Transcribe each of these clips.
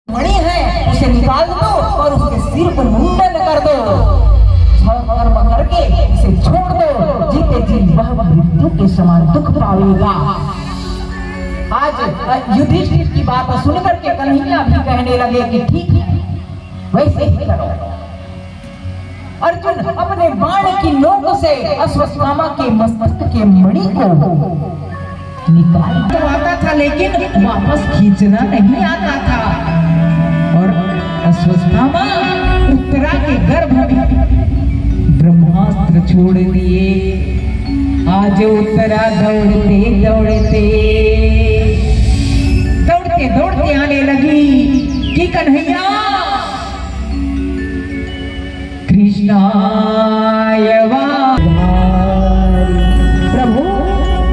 मणि है उसे निकाल दो और उसके सिर पर मुंडन कर दो। कर्म करके इसे छोड़ दो, जीते जी वह मृत्यु के समान दुख पावेगा। आज युधिष्ठिर की बात सुनकर के कन्हैया भी कहने लगे कि ठीक है, वैसे ही करो। अर्जुन अपने बाण की नोक से अश्वत्थामा के मस्तक के मणि को निकाल तो आता था, लेकिन वापस खींचना नहीं आता था। और अश्वत्थामा उत्तरा के गर्भ में ब्रह्मास्त्र छोड़ दिए। आज उत्तरा दौड़ते दौड़ते आने लगी कि कन्हैया कृष्णाय प्रभु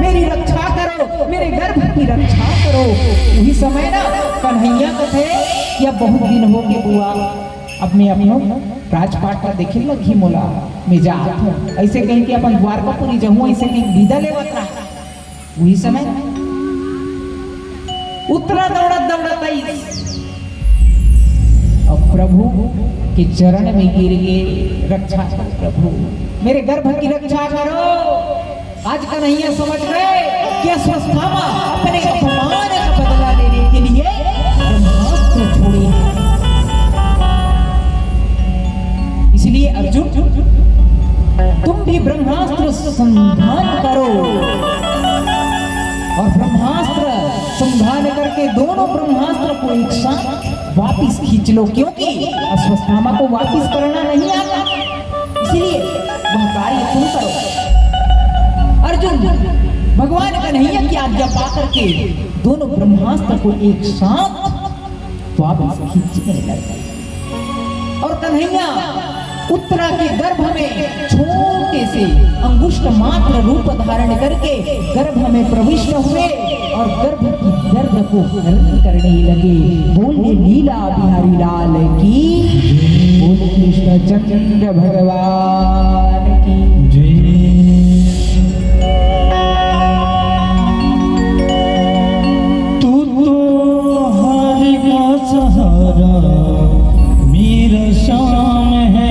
मेरी रक्षा करो, मेरे गर्भ की रक्षा करो। वही समय ना कन्हैया कथे कि अब बहुत दिन हो गए बुआ, अब मैं अपनो राजपाट का देखे लगी मोला मैं जात हूँ, ऐसे कहीं कि अपन द्वारकापुरी जाऊँ, ऐसे कहीं विदा लेवत रहा। वही समय उत्तरा दौड़त आई और प्रभु के चरण में गिर गए। रक्षा करो प्रभु, मेरे गर्भ की रक्षा करो। आज कन्हैया समझ गए कि अश्वत्थामा अपने अपमान का बदला लेने के लिए ब्रह्मास्त्र छोड़े। इसलिए अर्जुन तुम भी ब्रह्मास्त्र संधान करो और ब्रह्मास्त्र संधान करके दोनों ब्रह्मास्त्र को एक साथ वापिस खींच लो, क्योंकि अश्वत्थामा को वापिस करना नहीं आता। इसलिए वह कार्य तुम करो। अर्जुन भगवान कन्हैया की आज्ञा पाकर के दोनों ब्रह्मास्त्र को एक साथ वापिस खींचने लगे। और कन्हैया उत्तरा के गर्भ में छोटे से अंगुष्ठ मात्र रूप धारण करके गर्भ में प्रविष्ट हुए और गर्भ की दर्द को हरण करने लगे। बोले लीला बिहारी लाल की, बोले कृष्ण चंद्र भगवान की जय। तू तो हरि का सहारा मेरा शाम है,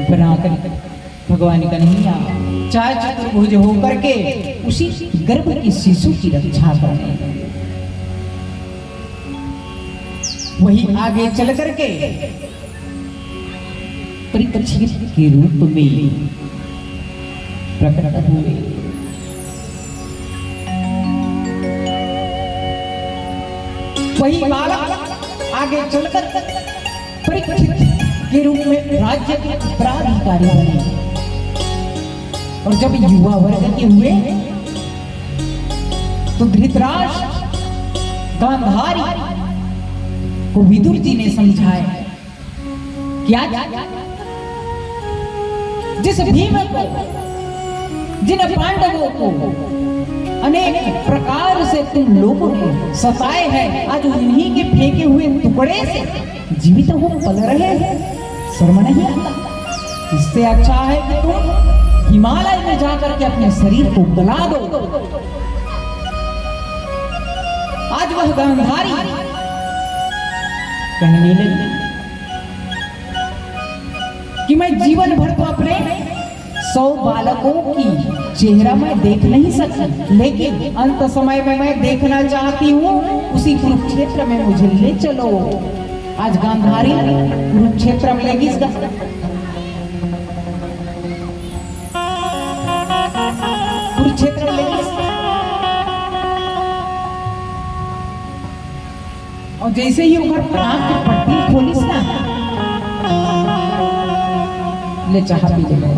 बनाकर भगवान कन्हैया चाहे चतुर्भुज होकर के उसी गर्भ की शिशु की रक्षा करने, वही आगे चल करके परीक्षित के रूप में प्रकट हुए। वही बालक आगे चलकर परीक्षित के रूप में राज्य के उत्तराधिकारी बने, और जब युवा वर्ग के हुए तो धृतराष्ट्र गांधारी को विदुर जी ने समझाया, क्या जिस भीम को, जिन पांडवों को अनेक प्रकार से तुम लोगों ने सताए हैं, आज उन्हीं के फेंके हुए टुकड़े से जीवित हो पल रहे हैं, शर्म नहीं आता? इससे अच्छा है कि तुम हिमालय में जाकर के अपने शरीर को गला दो। आज वह गांधारी कहने लगी कि मैं जीवन भर तो अपने 100 बालकों की चेहरा मैं देख नहीं सकती, लेकिन अंत समय में मैं देखना चाहती हूँ उसी कुरुक्षेत्र में मुझे ले चलो। आज गांधारी कुरुक्षेत्र में लेगी, कुरुक्षेत्र में लेगी, और जैसे ही ऊपर आंख की पट्टी खोलिस ना, ले चाह पी ले।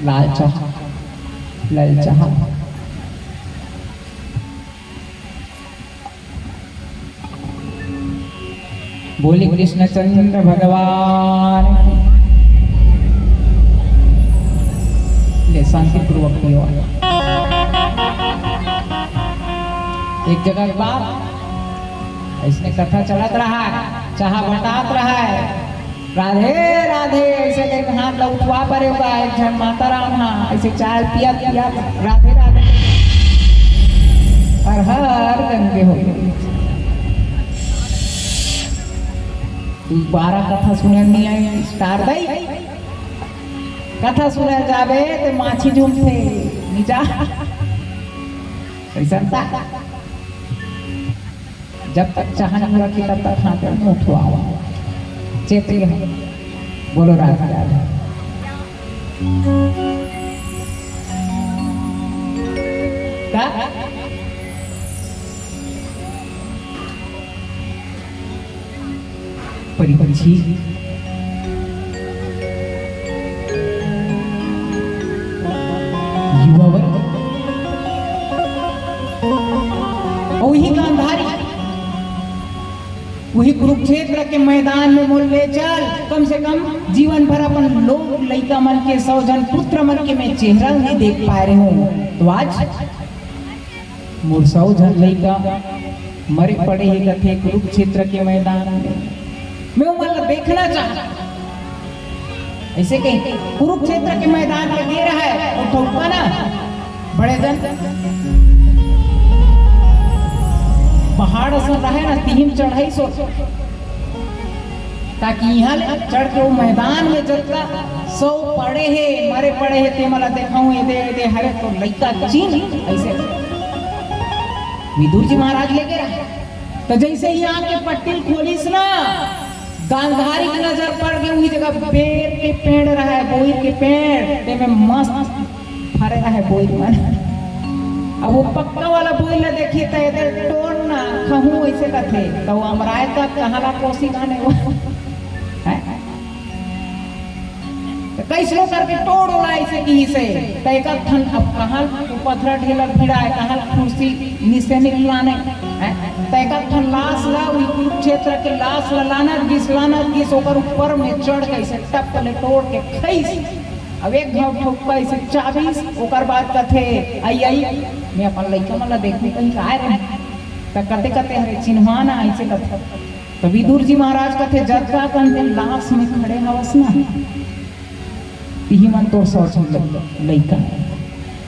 लाल चाह, लाल चाह, बोले कृष्णचंद्र भगवान ले शांति पूर्वक पियो। एक जगह बात इसने कथा चलत रहा है, चाह बतात रहा है, राधे राधे ऐसे करके हाथ उठवा पड़े होगा, एक जन माता राम हाँ ऐसे चाय पिया पिया राधे राधे और हर गंगे हो गए। 12 कथा सुने नहीं आई, स्टार दई कथा सुने जावे तो माछी झूमते नीचा ऐसा जब तक चाह नहीं रखी तब तक हाथ में उठवाओ, चेती है। बोलो राधे राधे। परिपक्षी युवा वर्ग वही गांधारी वही कुरुक्षेत्र के मैदान में मोल ले चल, कम से कम जीवन भर अपन लोग लइका मन के 100 जन पुत्र मन के मैं चेहरा नहीं देख पा रहे हूँ, तो आज मोर 100 जन लइका मरे पड़े ही कथे कुरुक्षेत्र के मैदान में, मैं वो देखना चाहता। ऐसे कहीं कुरुक्षेत्र के मैदान में दे रहा है और ठोका ना बड़े जन पहाड़ से रहे ना 3 चढ़ाई सो, ताकि यहाँ चढ़ के वो मैदान में जतका 100 पड़े है मरे पड़े है ते मला देखाऊं ये दे हरे तो लइका चीन ऐसे विदुर जी महाराज लेके रहे। तो जैसे ही आके पट्टी खोलिस ना, गांधारी की नजर पड़ गई वही जगह बेर के पेड़ रहा है, बोईर के पेड़ ते में मस्त फरे रहा है बोईर मन। अब वो पक्का वाला बोल ले देखी तो इधर टोन ना कहूँ ऐसे कथे तो वो अमराय का कहाला कोसी गाने वो तो कैसे लोग करके तोड़ उड़ा ऐसे की से तो एक थन अब कहाँ पत्थर ढेला भिड़ा है, कहाँ कुर्सी नीचे निकलाने तो एक थन लाश ला वही कुरुक्षेत्र के लाश लाना जिस ओकर ऊपर में चढ़ के ऐसे टप ले तोड़ के खैस। अब एक घाव ठोक ऐसे 24 ओकर बाद कथे आई मैं अपन लइका मन देखूं कहीं का रे त कते कते हरे चिन्हवाना ऐसे कथे। तो विदुर जी महाराज कथे जगह कंते लाश में खड़े हवस ना तिही मन तोर सोच लइका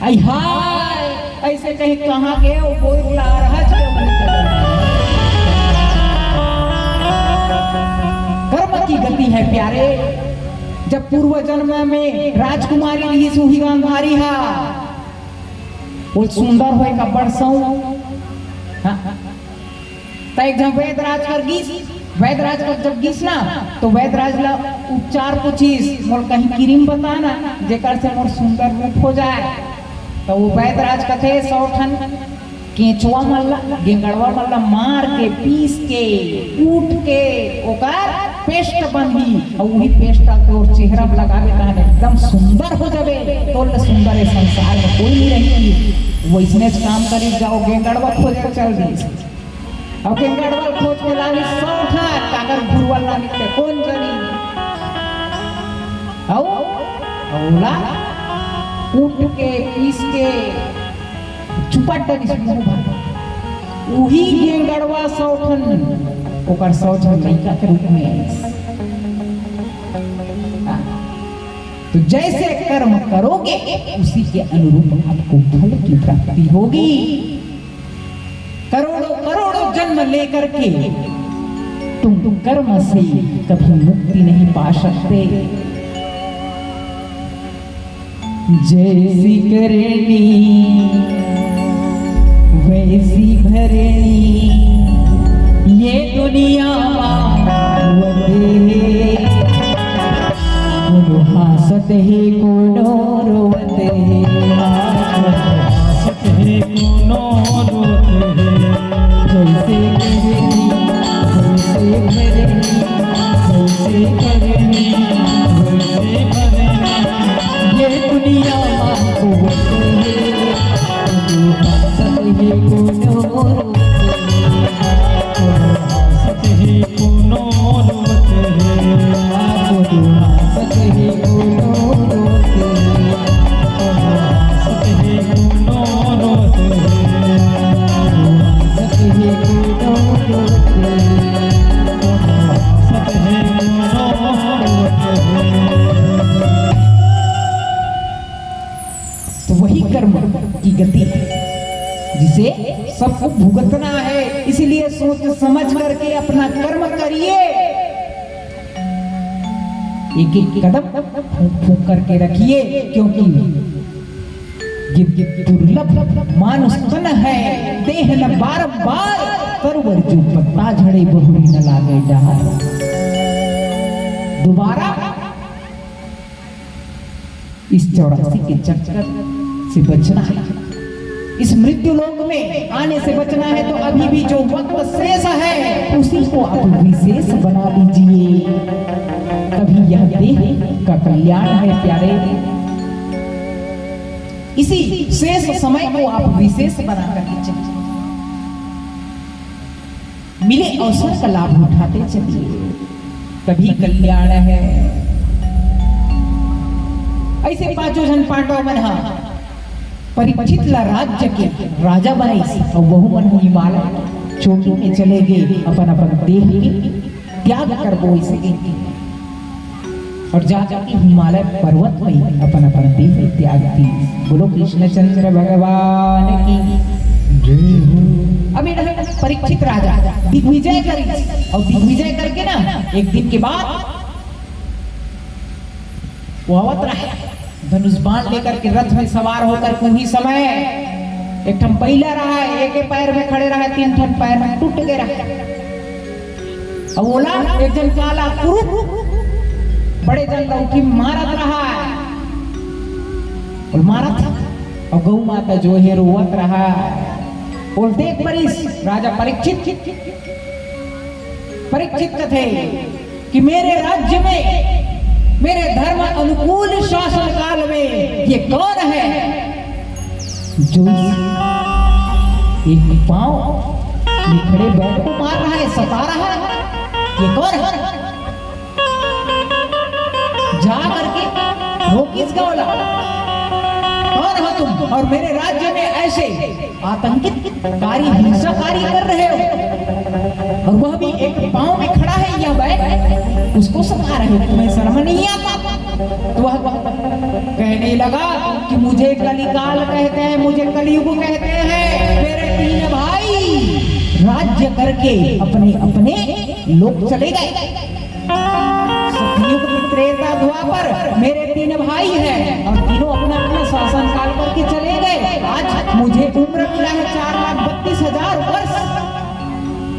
आई हाय ऐसे कहीं कहाँ के वो बोल ला रहा है कर्म की गति है प्यारे। जब पूर्व जन्म में राजकुमारी रही सुही गांधारी हा वो सुंदर होए का बरसों तय जब वैदराज कर गीस वैदराज का जब गीस ना तो वैदराज ला उपचार पूछीस मोर कहीं क्रीम बताना जेकर से मोर सुंदर रूप हो जाए। तो वो वैदराज कथे 100 ठन केचुआ मल्ला गेंगड़वा मल्ला मार के पीस के कूट के ओकर पेस्ट बंदी और वही पेस्ट के और चेहरा में लगावे ताने एकदम सुंदर हो जावे। तो सुंदर है संसार में कोई नहीं रही। वैसने काम करी जाओ गेंगड़वा खोजे चल दी और गेंगड़वा खोज के लानी 100 ठन कागर भुरवल लानी के कौन जनी औला कूट के पीस के चुपट वही गेंगड़वा 100 ठन ओकर 100 ठन लड़का के रूप में। तो जैसे कर्म करोगे उसी के अनुरूप आपको फल की प्राप्ति होगी। करोड़ों करोड़ों जन्म लेकर के तुम कर्म से कभी मुक्ति नहीं पा सकते। जैसी करेणी वैसी भरेणी ये दुनिया कोनो हासत है कोनो रोवत है हासत है कोनो रोवत है जैसे करेणी वैसे भरेणी जैसे करेणी वैसे भरेणी ये दुनिया तो वही कर्म की गति है जिसे सबको भुगतना है। इसलिए सोच समझ करके अपना कर्म करिए। एक एक कदम फूंक फूंक करके रखिए क्योंकि ये दुर्लभ मानुष तन है देह न बार बार तरवर जो पत्ता झड़े बहुरी न लागे डहार। दोबारा इस 84 के चक्कर से बचना है। इस मृत्यु लोक में आने से बचना है तो अभी भी जो वक्त शेष है उसी को आप विशेष बना लीजिए। तभी यह देह का कल्याण है प्यारे। इसी शेष समय को आप विशेष बना करके चलिए। मिले अवसर का लाभ उठाते चलिए तभी कल्याण है। ऐसे 5 जन पांडव मन परीक्षित ला राज्य के राजा बने और बहु मन हिमालय चोटी में चले गए अपन अपन देह के त्याग कर बोई सके और जाके हिमालय पर्वत में अपन अपन देह त्याग दी। बोलो कृष्णचंद्र भगवान की जय हो। अभी परीक्षित राजा दिग्विजय करी और दिग्विजय करके ना एक दिन के बाद वो अवत रहा धनुष बाण लेकर के रथ में सवार होकर कुछ समय एक ठन पहिला रहा है एक पैर में खड़े रहा 3 ठन पैर में टूट गए रहा। अब बोला एक जन काला कुरुप बड़े जन लौकी मारत रहा है और मारत और गौ माता जो है रोवत रहा। बोल देख परिस राजा परीक्षित कथे कि मेरे राज्य में मेरे धर्म अनुकूल शासन काल में ये कौन है जो एक पांव खड़े बैठ को मार रहा है सता रहा है। ये कौन है? जा करके रोकिस का बोला कौन हो तुम और मेरे राज्य में ऐसे आतंकित कार्य हिंसाकारी कर रहे हो और वह भी एक पांव में खड़ा है या बैठ उसको सता रहे हो। तुम्हें शर्म नहीं आता? तो वह कहने लगा कि मुझे कलिकाल कहते हैं, मुझे कलियुग कहते हैं। मेरे 3 भाई राज्य करके अपने अपने लोग चले गए। सतयुग त्रेता द्वापर मेरे 3 भाई हैं और तीनों अपना अपना शासन काल करके चले गए। आज मुझे उम्र मिला है 4,32,000 वर्ष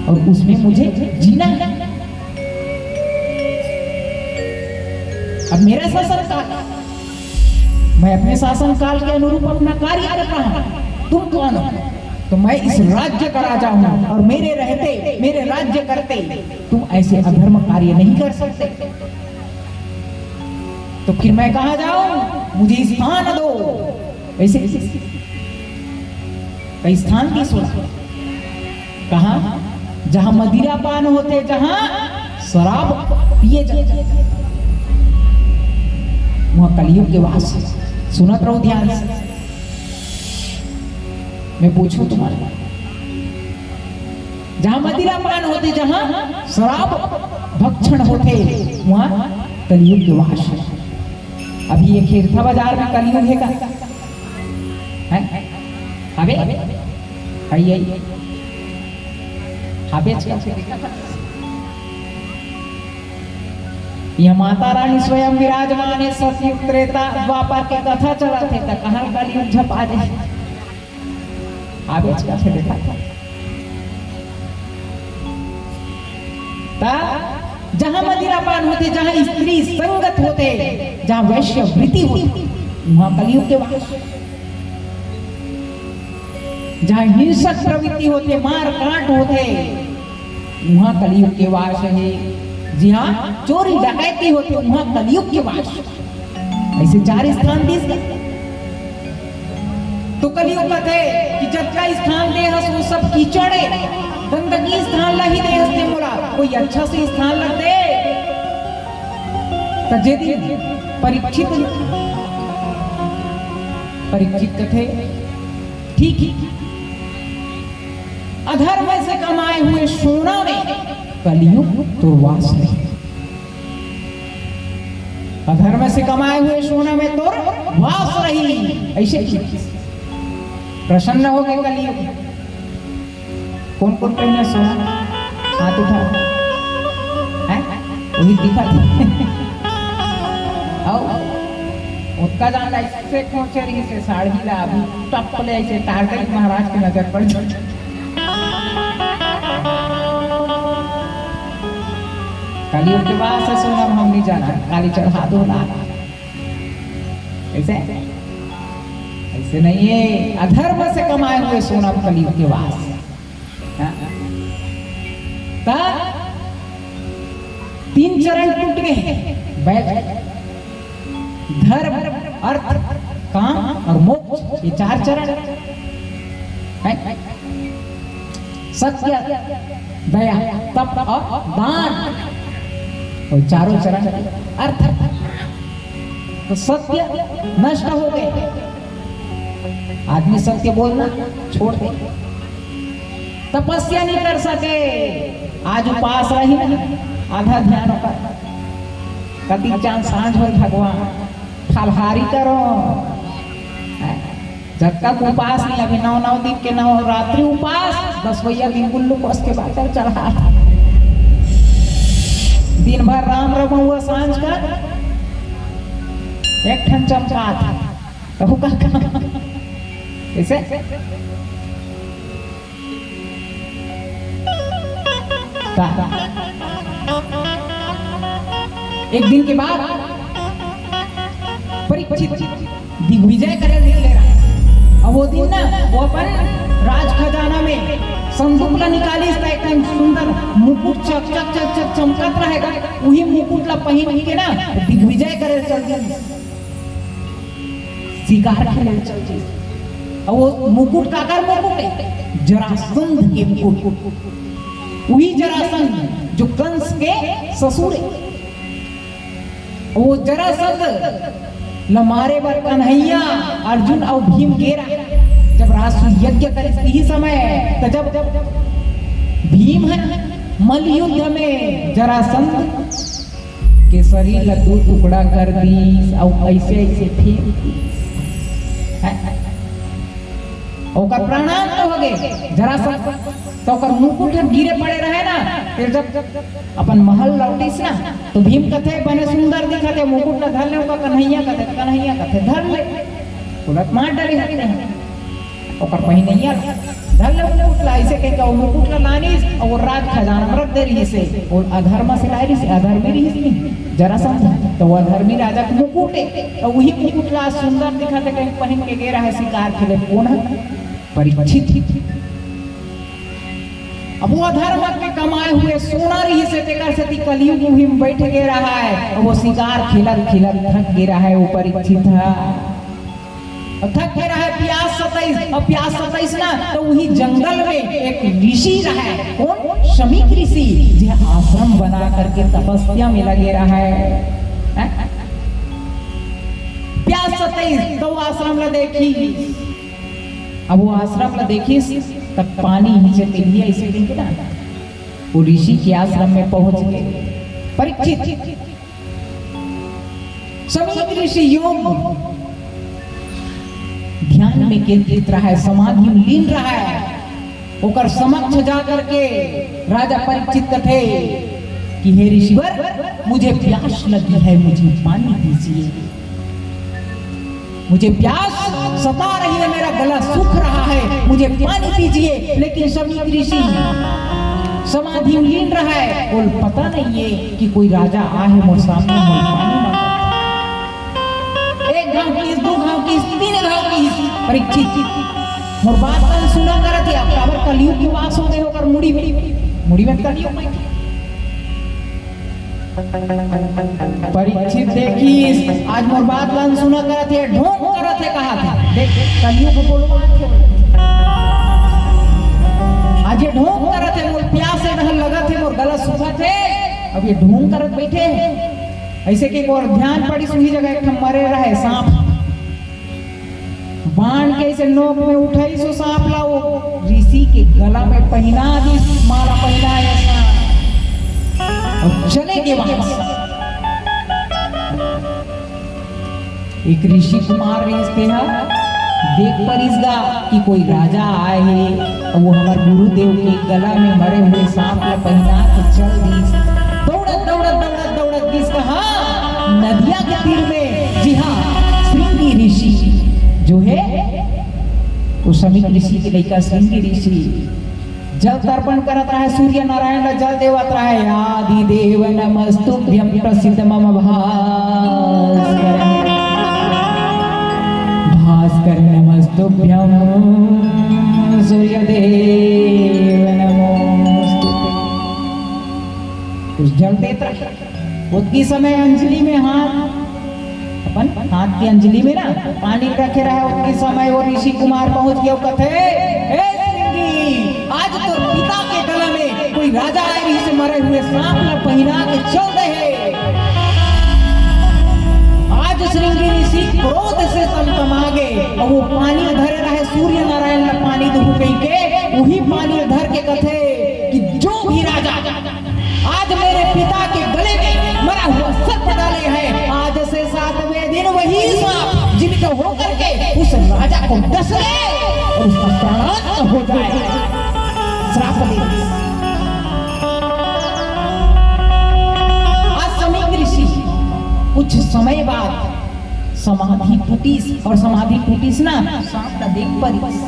और उसमें मुझे जीना है। अब मेरा शासन काल, मैं अपने शासन काल के अनुरूप अपना कार्य कर रहा हूं। तुम कौन हो? तो मैं इस राज्य का राजा हूं और मेरे रहते, मेरे राज्य करते तुम ऐसे अधर्म कार्य नहीं कर सकते। तो फिर मैं कहां जाऊं? मुझे स्थान दो। ऐसे कई स्थान की सोच, कहां? जहां मदिरा पान होते, जहां शराब पिए जाते, वहां कलियुग के वास। सुनत रहो ध्यान से। मैं पूछूं तुम्हारे, जहां मदिरा पान होते, जहां शराब भक्षण होते, वहां कलियुग के वास। अभी ये खीरथा बाजार में कलियुग है का? अबे आइए यह माता रानी स्वयं विराजमान है। सतयुग त्रेता द्वापर के कथा चला थे, कहां कलियुग झपा दे। आगे कैसे देखा था? जहां मदिरापान होते, जहां स्त्री संगत होते, जहां वैश्य वृत्ति होती, वहां कलियुग के वास। जहां हिंसक प्रवृत्ति होते, मार काट होते, वहां कलियुग के वास है। जहां चोरी डकैती होती, वहां कलियुग के वास। ऐसे 4 स्थान दिस गए। तो कलियुग का थे कि जब का स्थान दे हस वो सब कीचड़े, गंदगी स्थान ला ही दे हस्ते बोला, कोई अच्छा से स्थान लग दे। तजेदी परीक्षित थे, ठीक ही अधर्म से कमाए हुए सोना में कलियुग तो वास नहीं। अधर्म से कमाए हुए सोना में तो वास रही। ऐसे प्रसन्न हो गए कलियुग। कौन कौन पहने सोना? हाथ उठा, वही दिखा उसका जान ऐसे खोचरी से साड़ी ला अभी टप ले ऐसे तारगई महाराज की नजर पड़ जाए। कलियुग के बाद से सोना हम नहीं जाना, काली चढ़ा दो ला। ऐसे ऐसे नहीं है। अधर्म से कमाए हुए सोना कलियुग के वास। तीन चरण टूट गए, धर्म, अर्थ, काम और मोक्ष, ये 4 चरण। सत्य, दया, तप और दान, और 4 चरण। अर्थ तो सत्य नष्ट हो गए, आदमी सत्य बोलना छोड़ दे, तपस्या नहीं कर सके। आज उपास रही आधा ध्यान कर, कति चांद सांझ हो भगवान फलहारी करो। जब तक उपास नहीं, अभी 9 दिन के 9 रात्रि उपास, 10 दिन गुल्लू कोस के बाद चढ़ा। दिन भर राम रम हुआ, सांझ का एक ठन चमका था। ऐसे एक दिन के बाद परीक्षित दिग्विजय करे निकले रहा। अब वो दिन ना, वो अपन राज खजाना में संदूक ला निकाली, एक सुंदर मुकुट चक चक चक चक चमकत रहेगा। वही मुकुट ला पहन के ना दिग्विजय करे चल दी, शिकार खेले चल दी। और वो मुकुट काकर मुकुट है? जरासंध के मुकुट। वही जरासंध जो कंस के ससुर है। वो जरासंध लमारे बर कन्हैया अर्जुन और भीम गेरा जब राष्ट्र यज्ञ करे ही समय, तो जब भीम है मल युद्ध में जरासंध केसरी लड्डू टुकड़ा कर दी और ऐसे ऐसे फेंक दी। ओकर प्रणाम तो हो गए जरा सा, तो ओकर मुकुट गिरे पड़े रहे ना। फिर जब अपन महल लौटिस ना तो भीम कथे बने सुंदर दिखते, मुकुट न धर ले, ओकर कन्हैया कथे धर ले, तुरंत मार डाले हते हैं। ओकर पहिनैया धर ले मुकुट ला, ऐसे कह के मुकुट ला लानीस और राज खजाना में रख दे रही से, और अधर्म से लाई रही, अधर्मी रही नहीं जरा समझा। तो वो अधर्मी राजा के मुकुट है, और वही मुकुट ला सुंदर दिखते कहीं पहन के गे रहा है शिकार खेले। कौन है? परीक्षित। अब वो अधर्म के कमाए हुए सोना रही से तेकर से कलयुग में बैठ गे रहा है, और वो शिकार खिलत थक गे रहा है। वो परीक्षित है, थक गे रहा है, प्यास सताइस ना। तो वही जंगल में एक ऋषि रहा है, कौन? शमीक ऋषि, जो आश्रम बना करके तपस्या में लगे रहा है। प्यास सताइस तो आश्रम ला देखी। अब वो आश्रम ला देखी तब पानी नीचे के लिए ऐसे देखे ना, वो ऋषि के आश्रम में पहुंच गए। परीक्षित शमीक ऋषि योग ध्यान में केंद्रित रहा है, समाधि में लीन रहा है। ओकर समक्ष जा करके राजा परीक्षित कथे कि हे ऋषिवर, मुझे प्यास लगी है, मुझे पानी दीजिए, मुझे प्यास सता रही है, मेरा गला सूख रहा है, मुझे पानी दीजिए। लेकिन शमीक ऋषि समाधि में लीन रहा है, और पता नहीं है कि कोई राजा आए मोर सामने, मोर पानी मांगे। एक घाव की, दो घाव की, तीन घाव की। परीक्षित मोर बात मन सुना करत है, अब काबर कलयुग की वास हो गए होकर मुड़ी में कलयुग में। परीक्षित देखी आज मोर बात मन सुना करत है, ढोंग करत है, कहा था देख कलयुग बोलवा आज ये ढोंग करत है, मोर प्यास से रहल लगत है, मोर गला सूखत है। अब ये ढोंग करत बैठे ऐसे कि और ध्यान पड़ी सुनी जगह एक मरे रहे सांप, बाण के ऐसे नोक में उठाई सो सांप लाओ, ऋषि के गला में पहना दी, माला पहना ऐसा और चले गए वहां। एक ऋषि कुमार रिश्ते हैं, देख पर इसगा कि कोई राजा आए है, और वो हमारे गुरुदेव के गला में मरे हुए सांप को पहना के चल दी। दौड़त दिस कहा नदिया के तीर में। जी हाँ, श्रृंगी ऋषि जो है वो शमीक ऋषि के लड़का श्रृंगी ऋषि जल तर्पण करत रहा है, सूर्य नारायण का जल देवत रहा है। आदि देव नमस्तुभ्यं प्रसिद्ध मम भास्कर नमस्तुभ्यं सूर्य देव नमोस्तुते। कुछ जल देता उतनी समय अंजलि में अपन हाथ की अंजलि में ना पानी रखे रहे। उतनी समय वो ऋषि कुमार पहुंच गया, कथे हे श्रृंगी, आज तो पिता के गला में कोई राजा आए रही से मरे हुए सांप ला पहना के चल रहे। आज श्रृंगी ऋषि क्रोध से तमतमा गए, और वो पानी धरे रहे, सूर्य नारायण ने पानी धो के वही पानी धर के कथे कि जो भी राजा आज मेरे पिता के गले में मरा हुआ सर्प डाले हैं, आज से 7वें दिन वही सांप जीवित होकर के उस राजा को डस ले और उसका प्राणांत हो जाए। श्राप दे। आज शमीक ऋषि कुछ समय बाद समाधि टूटीस, और समाधि टूटीस ना सांप का देख परिस,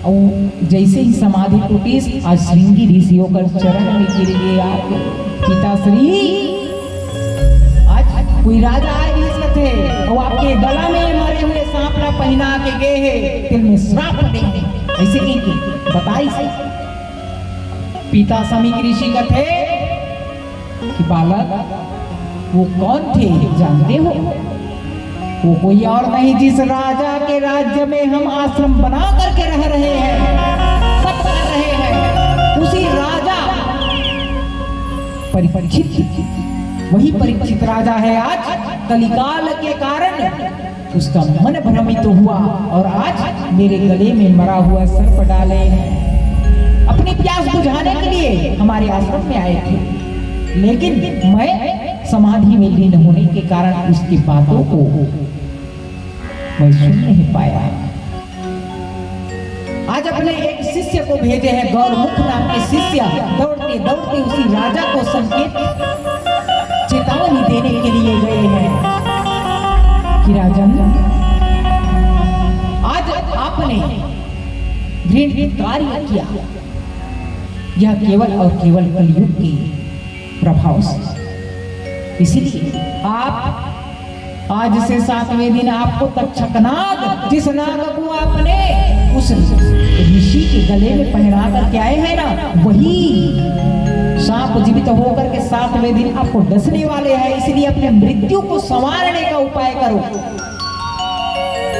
और जैसे ही समाधि टूटी आज श्रृंगी ऋषि होकर चरण में गिर गए। आपके पिताश्री आज कोई राजा आए थे और आपके गला में मरे हुए सांप ला पहना के गए हैं, फिर में श्राप देंगे। ऐसे की बताई से पिता शमीक ऋषि का थे कि बालक वो कौन थे जानते हो? वो कोई और नहीं जिस राजा के राज्य में हम आश्रम बना करके रह रहे हैं, सब कर रहे हैं, उसी राजा परीक्षित, वही परीक्षित राजा है। आज कलिकाल के कारण उसका मन भ्रमित हुआ और आज मेरे गले में मरा हुआ सर्प डाले अपनी प्यास बुझाने के लिए हमारे आश्रम में आए थे। लेकिन मैं समाधि में लीन होने के कारण उसकी बातों को मैं सुन नहीं पाया। आज अपने एक शिष्य को भेजे हैं, गौरमुख नाम के शिष्य दौड़ते दौड़ते उसी राजा को संकेत चेतावनी देने के लिए गए हैं कि राजन, आज आपने घृणित कार्य किया, यह केवल और केवल कलयुग के प्रभाव से। इसीलिए आप आज से 7वें दिन आपको तक्षकनाग, जिस नाग को आपने उस ऋषि के गले में पहना करके आए हैं ना, वही सांप जीवित होकर के 7वें दिन आपको डसने वाले हैं। इसलिए अपने मृत्यु को संवारने का उपाय करो।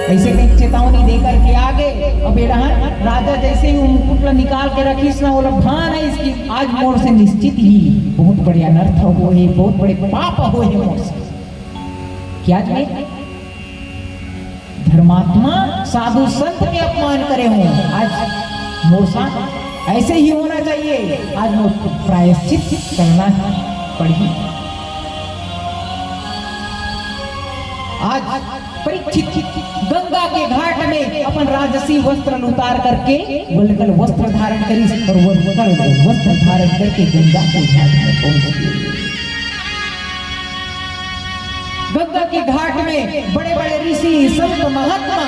ऐसे कहीं चेतावनी देकर के आगे अब राजा जैसे ही मुकुट निकाल के रखी, इसने बोला भान है इसकी, आज मोर से निश्चित ही बहुत बड़े अनर्थ हो है, बहुत बड़े पाप हो है मोर से। क्या में धर्मात्मा साधु संत के अपमान करे हों, आज मोर साथ ऐसे ही होना चाहिए। आज मोर प्रायश्चित करना पड़ी। आज परीक्षित गंगा के घाट में अपन राजसी वस्त्र उतार करके वल्कल वस्त्र धारण करी और वस्त्र धारण करके गंगा के घाट में पहुंच गए। गंगा के घाट में बड़े बड़े ऋषि संत महात्मा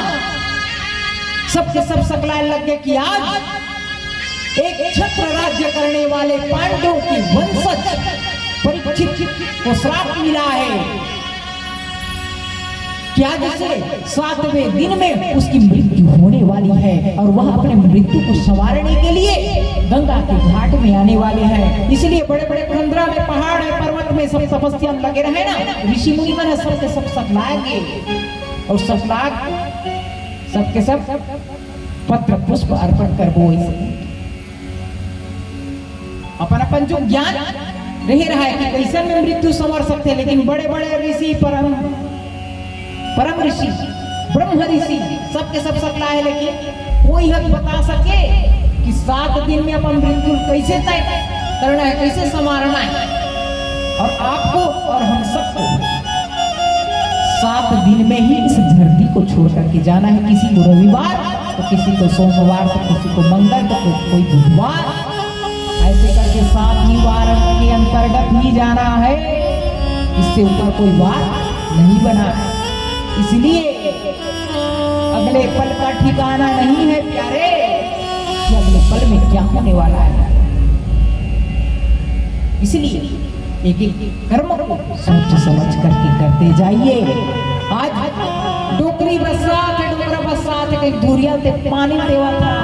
सबके सब सकलाए लग गए कि आज एक छत्र राज्य करने वाले पांडवों की वंशज परीक्षित को श्राप मिला है क्या, जैसे 7वें दिन में उसकी मृत्यु होने वाली है और वह अपने मृत्यु को संवारने के लिए गंगा के घाट में आने वाले हैं। इसलिए बड़े बड़े खंडरा में, पहाड़ में, पर्वत में सब तपस्या लगे रहे ना, ऋषि मुनि मन सबके सब सकलाएंगे और सकलाग सबके सब पत्र पुष्प अर्पण कर वो अपन अपन जो ज्ञान रह रहा है कि कैसे में मृत्यु संवर सकते हैं। लेकिन बड़े बड़े ऋषि, परम ऋषि, ब्रह्म ऋषि सबके सब सकलाए, लेकिन कोई हद बता सके कि 7 दिन में अपन मृत्यु कैसे तय करना है, कैसे संवारना है। और आपको और हम सबको 7 दिन में ही इस धरती को छोड़ करके जाना है। किसी को रविवार तो किसी को सोमवार तो किसी को मंगल तो कोई बुधवार, ऐसे करके 7 ही वार के अंतर्गत ही जाना है। इससे ऊपर कोई वार नहीं बना है। इसलिए अगले पल का ठिकाना नहीं है प्यारे कि अगले पल में क्या होने वाला है। इसलिए एक एक कर्म को सोच समझ करके करते जाइए। आज डोकरी बरसात है, डोकरा बरसात है, कहीं दूरिया से पानी देवा था।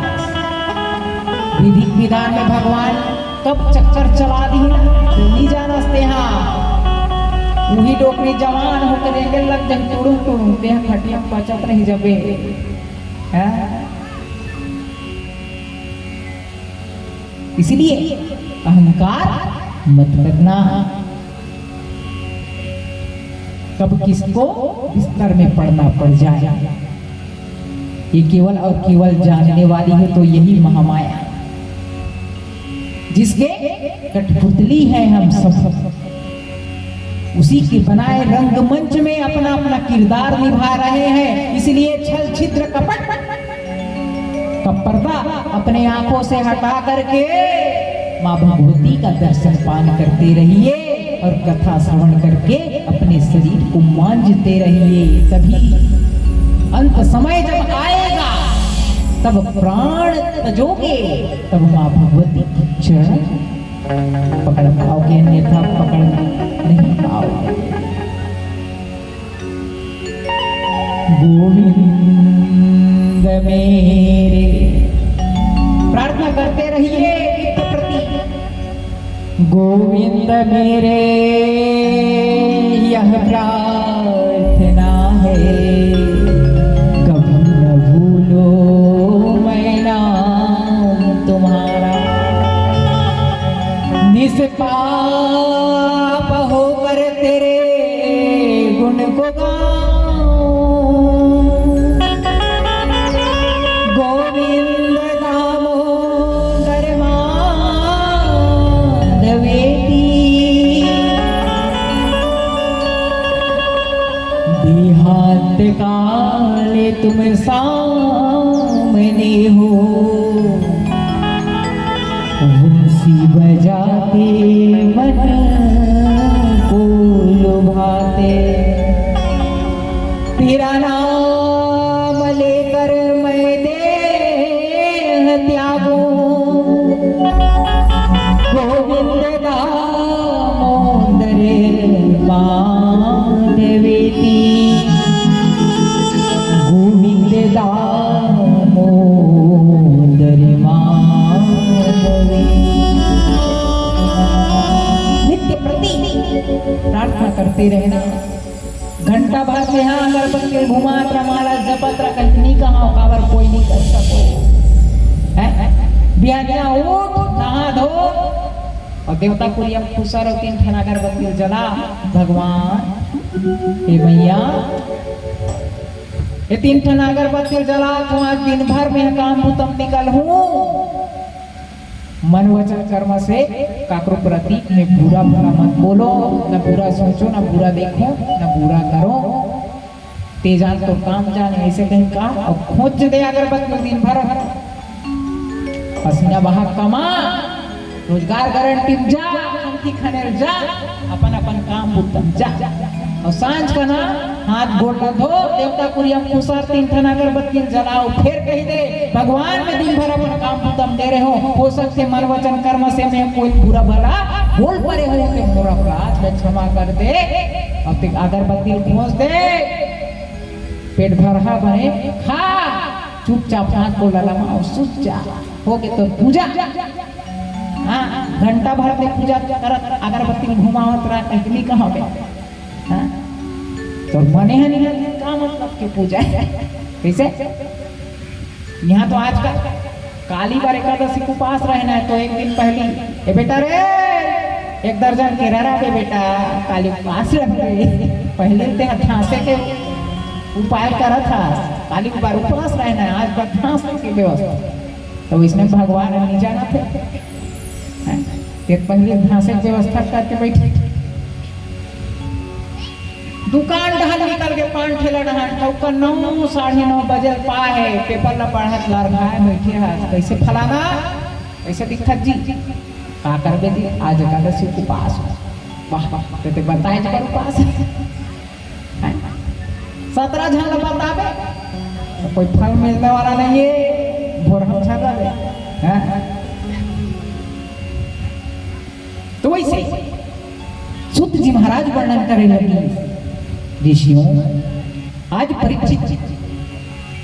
विधि विधान में भगवान कब चक्कर चला दी नहीं जानते। हाँ वही डोकरी जवान होकर रेंगे लग जन टूड़ू टूड़ू पे खटिया पचत नहीं जबे है। इसलिए अहंकार मत करना। कब किसको बिस्तर में पड़ना पड़ जाए ये केवल और केवल जानने वाली है तो यही महामाया, जिसके कठपुतली है हम सब, उसी के बनाए रंगमंच में अपना अपना किरदार निभा रहे हैं। इसलिए छल छिद्र कपट का पर्दा अपने आंखों से हटा करके मां भगवती का दर्शन पान करते रहिए और कथा श्रवण करके अपने शरीर को मांझते रहिए। तभी अंत समय जब आएगा तब प्राण तजोगे, तब मां भगवती की चरण पकड़ पाओगे, अन्यथा पकड़ नहीं पाओगे। गोविंद मेरे प्रार्थना करते रहिए नित्य प्रति। गोविंद मेरे यह प्रार्थना है, कभी न भूलो मैं नाम तुम्हारा। निष्पाप होकर तेरे गुण को गोविंद दामोदर माधवेति प्रात काले तुम सामने हो, बंसी बजाते मन को लुभाते, तेरा नाम लेकर मैं देह त्यागूं, गोविंद दामोदर माधवेति, गोविंद दामोदर माधवेति। नित्य प्रति प्रार्थना करते रहना। घंटा भर में यहाँ अगरबत्ती घुमात रमाला जपत रहा, नहीं कहा काबर कोई नहीं कर सको। बिहानिया उठ नहा धो और देवता कुरिया खुशर और 3 ठन अगरबत्ती जला। भगवान हे भैया ये 3 ठन अगरबत्ती जला तो आज दिन भर में काम उत्तम निकल हूँ। मन वचन कर्म से काकरो प्रति में बुरा भला मत बोलो, न बुरा सोचो, न बुरा देखो, न बुरा करो। तेजान तो काम जाने ऐसे कहीं का और खोज दे अगरबत्ती दिन भर पसीना बहा कमा, रोजगार गारंटी जा, खंती खनेर जा, अपन अपन काम उत्तम जा। और सांझ का ना हाथ गोड़ धो, देवता कुरिया खुशार 3 ठन अगरबत्ती जलाओ। फिर कही दे भगवान में दिन भर अपन काम उत्तम दे रहे हो सकते मन वचन कर्म से मैं कोई बुरा भला बोल पड़े हो तो मोरा अपराध में क्षमा कर दे। अब तक अगरबत्ती खोज दे, पेट भरहा बने खा, चुपचाप हाथ को ललमा और सुच जा। हो गए तो पूजा, हाँ घंटा भर में पूजा करत अगरबत्ती घुमावत रहा, कहीं कहाँ पे हाँ? तो मने है नहीं का मतलब के पूजा है कैसे? यहाँ तो आज का काली बार एकादशी को पास रहना है तो एक दिन पहले ए बेटा रे 1 दर्जन केरा पे बेटा काली पास रह गई। पहले ते ठांसे के उपाय करा था, काली बार उपवास रहना है, आज बार ठांस की व्यवस्था। तो इसने भगवान नहीं जाना थे, पहले ठांसे व्यवस्था करके बैठे। दुकान ढहल निकल के 5 ठेला ढहल ठोका 9 साढ़े 9 बजे पाए पेपर ला पढ़त लड़खाए बैठे है। कैसे फलाना कैसे दिक्कत जी का करबे दी आज एकादशी के पास वाह वाह ते बताए जब पास 17 झन बतावे तो कोई फल मिलने वाला नहीं है, भोर हम छा रहे तो वैसे सूत जी महाराज वर्णन करे लगी। ऋषियों आज परीक्षित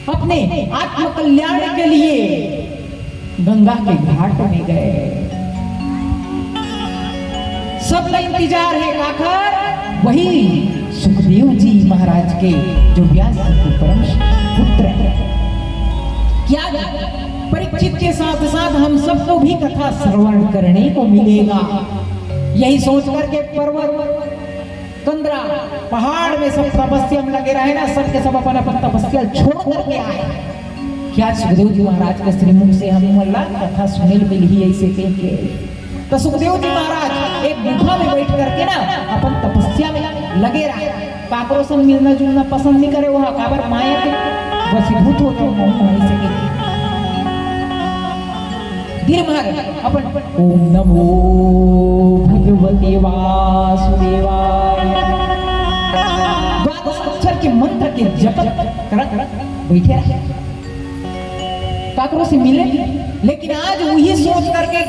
अपने आत्म कल्याण के लिए गंगा के घाट में गए। सबका इंतजार है आखिर वही सुखदेव जी महाराज के जो व्यास के परम पुत्र हैं। क्या परीक्षित के साथ साथ हम सबको भी कथा श्रवण करने को मिलेगा, यही सोच करके पर्वत कंदरा पहाड़ में सब तपस्या में लगे रहे ना, सबके सब अपन अपन तपस्या छोड़ करके आए। क्या सुखदेव जी महाराज के श्रीमुख से हम मल्ला कथा सुनिल मिल ही ऐसे के तो सुखदेव जी महाराज एक गुफा में बैठ करके ना अपन तपस्या में लगे रहे। काकरो से मिलना जुलना पसंद नहीं करे, वह काबर माया के वशीभूत हो तो ऐसे के दिन भर अपन ओम नमो भगवते वासुदेवाय अक्षर के मंत्र के जपत करत बैठे रहे। काकरों से मिले, लेकिन आज वही सोच करके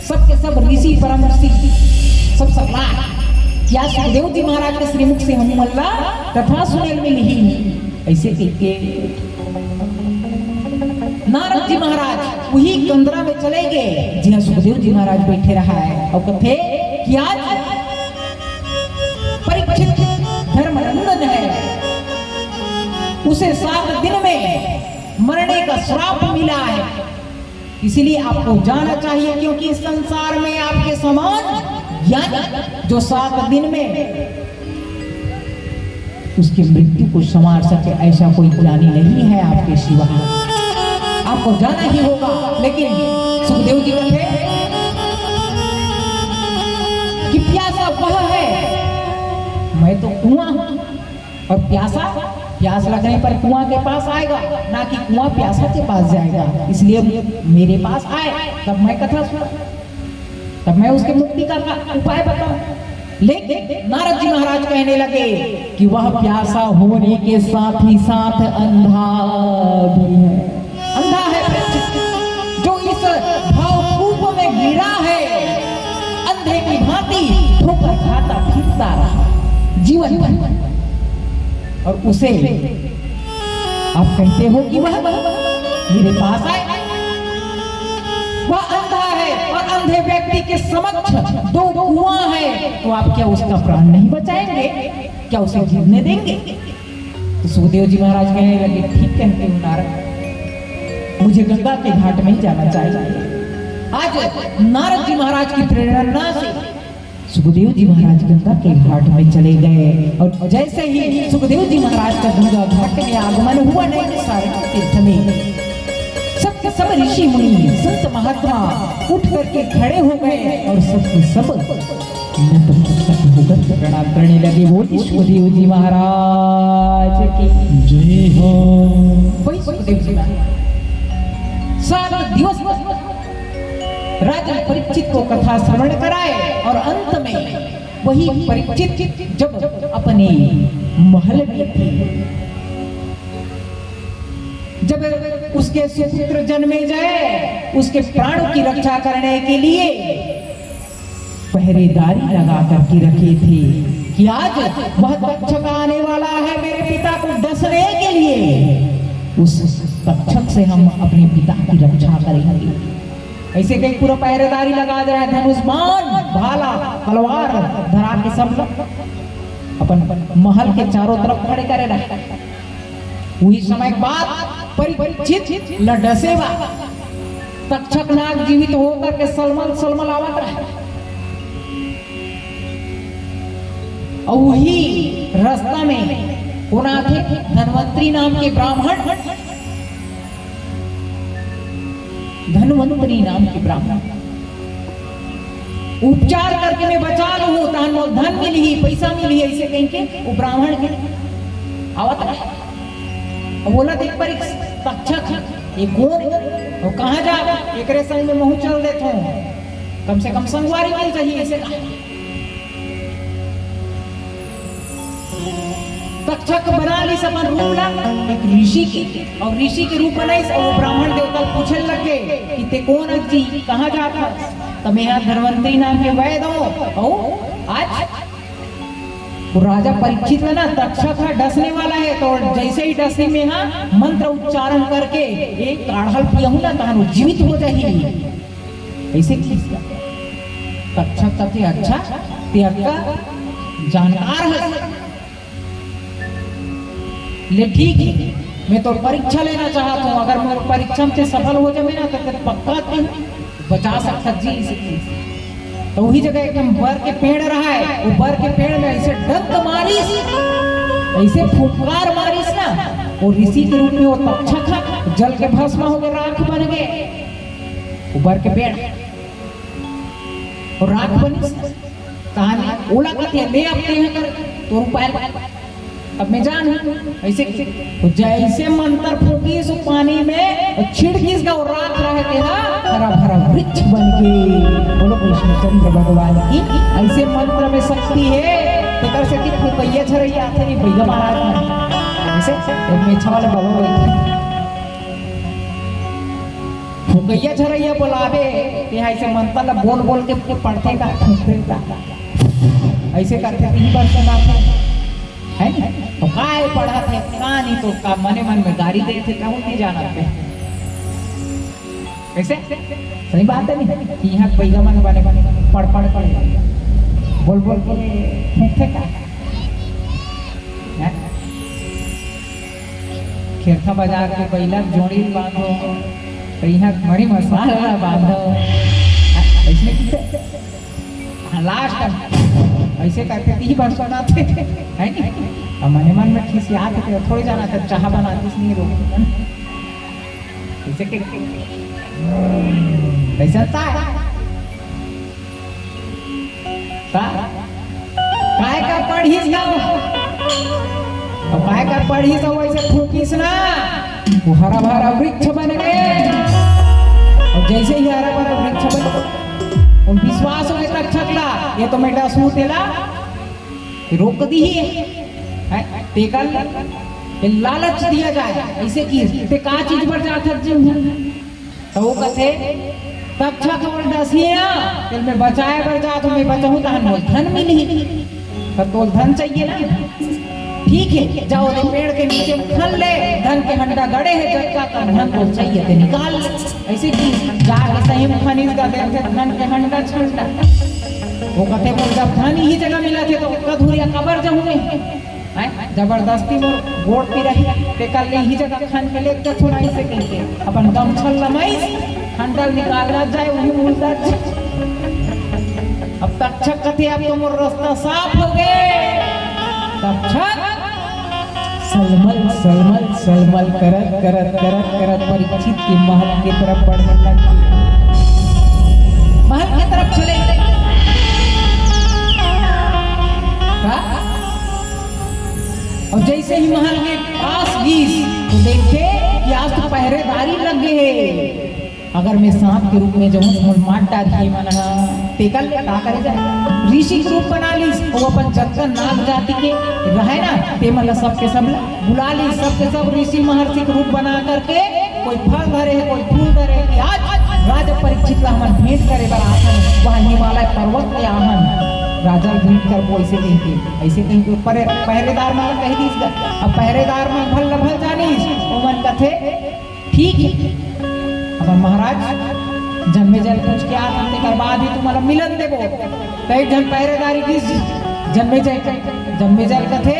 सबके सब ऋषि परम ऋषि सब सलाह क्या सुखदेव जी महाराज के श्रीमुख से हम मल्ला कथा सुने में नहीं ऐसे के नारद जी महाराज वही कंदरा में चले गए जहाँ सुखदेव जी महाराज बैठे रहा है और कथे कि आज परीक्षित धर्मनंदन है, उसे 7 दिन में मरने का श्राप मिला है, इसलिए आपको जाना चाहिए क्योंकि इस संसार में आपके समान ज्ञानी जो 7 दिन में उसकी मृत्यु को संवार सके ऐसा कोई ज्ञानी नहीं है आपके सिवा। आपको जाना ही होगा। लेकिन सुखदेव जी कहते कि प्यासा वह है, मैं तो कुआं हूं और प्यासा प्यास लगने पर कुआं के पास आएगा, ना कि कुआं प्यासा के पास जाएगा। इसलिए मेरे पास आए, तब मैं कथा सुना, तब मैं उसके मुक्ति का उपाय बताऊं। लेकिन नारद जी महाराज कहने लगे कि वह प्यासा होने के साथ ही साथ अंधा भी है। अंधा है परीक्षित, जो इस भावकूप में गिरा है, अंधे की भांति ठोकर खाता फिरता रहा जीवन भर। और उसे आप कहते हो कि वह मेरे पास आए। वह अंधा है और अंधे व्यक्ति के समक्ष दो कुआं है, तो आप क्या उसका प्राण नहीं बचाएंगे? क्या उसे गिरने देंगे? तो सुखदेव जी महाराज कहने लगे, ठीक कहते हो नारद, मुझे गंगा के घाट में जाना चाहिए। आज नारद जी महाराज की प्रेरणा से सुखदेव जी महाराज गंगा के घाट में चले गए। और जैसे ही सुखदेव जी महाराज का गंगा घाट में आगमन हुआ, नहीं सारे तीर्थ में सब ऋषि मुनि संत महात्मा उठ करके खड़े हो गए और सब नतमस्तक होकर प्रणाम करने लगे। बोलिए सुखदेव जी महाराज की जय हो। वही सुखदेव जी महाराज 7 दिवस राजा परीक्षित को कथा श्रवण कराए और अंत में वही परीक्षित जब अपने महल में थे, जब उसके सुपुत्र जन्मे जाए, उसके प्राणों की रक्षा करने के लिए पहरेदारी लगा करके रखे थे कि आज वह तक्षक आने वाला है मेरे पिता को डसने के लिए। उस तक्षक से हम अपने पिता की रक्षा करेंगे। ऐसे कई पूरा पहरेदारी लगा दे रहा है, धनुष बाण भाला तलवार धरा के सब अपन महल के चारों तरफ खड़े करे रहे। वही समय बाद परीक्षित लडसेवा तक्षक नाग जीवित होकर के सलमल आवत रहे। और वही रास्ता में होना थे धनवंतरी नाम के ब्राह्मण, धनवंतरी नाम के ब्राह्मण उपचार करके मैं बचा लूं, धन मिली पैसा मिली, ऐसे कहीं के वो ब्राह्मण के आवत रहे। बोला देख पर तक्षक ये कौन और कहाँ जा, एक संग में महू चल देता हूँ, कम से कम संगवारी मिल चाहिए। ऐसे तक्षक बना ली समान रूप ला एक ऋषि के, और ऋषि के रूप बनाई। और ब्राह्मण देवता पूछने लगे कि ते कौन जी, कहाँ जाता? तब यहाँ धनवंतरी नाम के वैद हो। आज वो राजा परीक्षित है ना, तक्षक है डसने वाला है, तो जैसे ही डसने में हाँ मंत्र उच्चारण करके एक काढ़ल पियहू ना तहां जीवित हो जाएगी। ऐसे तक्षक तथे अच्छा ते अक्का जानकार है। ले ठीक है, मैं तो परीक्षा लेना चाहता हूँ, अगर मैं परीक्षा में सफल हो जाए ना तो पक्का बचा सकता जी। तो वही जगह एकदम बर के पेड़ रहा है, वो बर के पेड़ में ऐसे डंक मारिस, ऐसे फुफकार मारिस ना, वो ऋषि के रूप में वो तक्षक था, जल के भस्म हो गए, राख बन गए वो बर के पेड़। और राख बनी कहानी ओला कहते हैं ले अपने यहाँ कर तो रुपये। अब मैं जान ऐसे तो जैसे मंत्र फूकी उस पानी में छिड़कीस का राख रहे थे ना, हरा भरा वृक्ष बन के। बोलो कृष्णचंद्र भगवान की ऐसे मंत्र में शक्ति है। तेकर से कि फुकैया झरैया थे नहीं भैया महाराज ने ऐसे में छवाले बाबा बोलते फुकैया झरैया बोलावे ते ऐसे मंत्र ला बोल बोल के पढ़ते का ऐसे करते 3 वर्ष ना है तो काय पढ़ा थे कहानी तो का मने मन में गाड़ी दे थे कहूँ नहीं जाना थे। ऐसे सही बात है नहीं कि यहाँ पैगा मन बने पढ़ बोल बोल के फूकते का खेरखा बाजार के पहला जोड़ी बांधो तो यहाँ मरी मसाला बांधो ऐसे लास्ट ऐसे करके 3 वर्ष बनाते है नहीं। अब मने मन में खिसियात थे थोड़ी जाना था, चाह बनाती नहीं रोक ऐसे के ऐसा था काय का पढ़ी ना अब काय कर पढ़ी सब वैसे फूकिस ना, वो हरा भरा वृक्ष बन गए। और जैसे ही हरा भरा वृक्ष बन, उन विश्वास हो गया तक्षकला ये तो मैं डसू तेला रोक दी है तेकल ये लालच दिया जाए ऐसे की ते का चीज पर जात तो वो कथे तक्षक और डसिया तेल में बचाए बर जा तो मैं बचाऊं तहन मोल धन मिली तो धन चाहिए ना, ठीक है जाओ दे पेड़ के नीचे उठल ले, धन के हंडा गड़े है जटका का धन को चाहिए ते निकाल ऐसे की जाके सही खनिज का देते धन के हंडा छंडा वो कहते पर जब धन ही जगह मिला थे तो कधुरिया कबर जाऊंगे जबरदस्ती में गोड़ पी रही ते कल ही जगह खान के लेके छोड़ा से कहते अपन दम छल लमाई हंडल निकाल जाए वही मुल्दा। अब तक्षक कहते अब तो मोर रास्ता साफ हो गए। तक्षक सलमल सलमल सलमल करत करत करत करत परीक्षित के महल की तरफ बढ़ने लगे। महल की तरफ चले और जैसे ही महल के पास गई तो देखे कि आज तो पहरेदारी लग गए। अगर मैं सांप के रूप में जाऊं तो मार डाली मना तेकल का करे जाए ऋषि के रूप बना ली वो अपन जत्तन नाग जाति के रहे ना ते मतलब सबके सब बुला ली सबके सब ऋषि महर्षि के रूप बना करके कोई फल धरे है कोई फूल धरे कि आज राजा परीक्षित ला हमन भेंट करे बर आसन वहां हिमालय पर्वत पे आहन राजा भेंट कर वो ऐसे कहीं पहरेदार में कह दी अब पहरेदार में भल भल जानीस वो मन कथे ठीक है अब महाराज जन्मे जल पूछ के आते कर बाद ही तुम्हारा मिलन देबो कई जन पहरेदारी की जन्मे जल कथे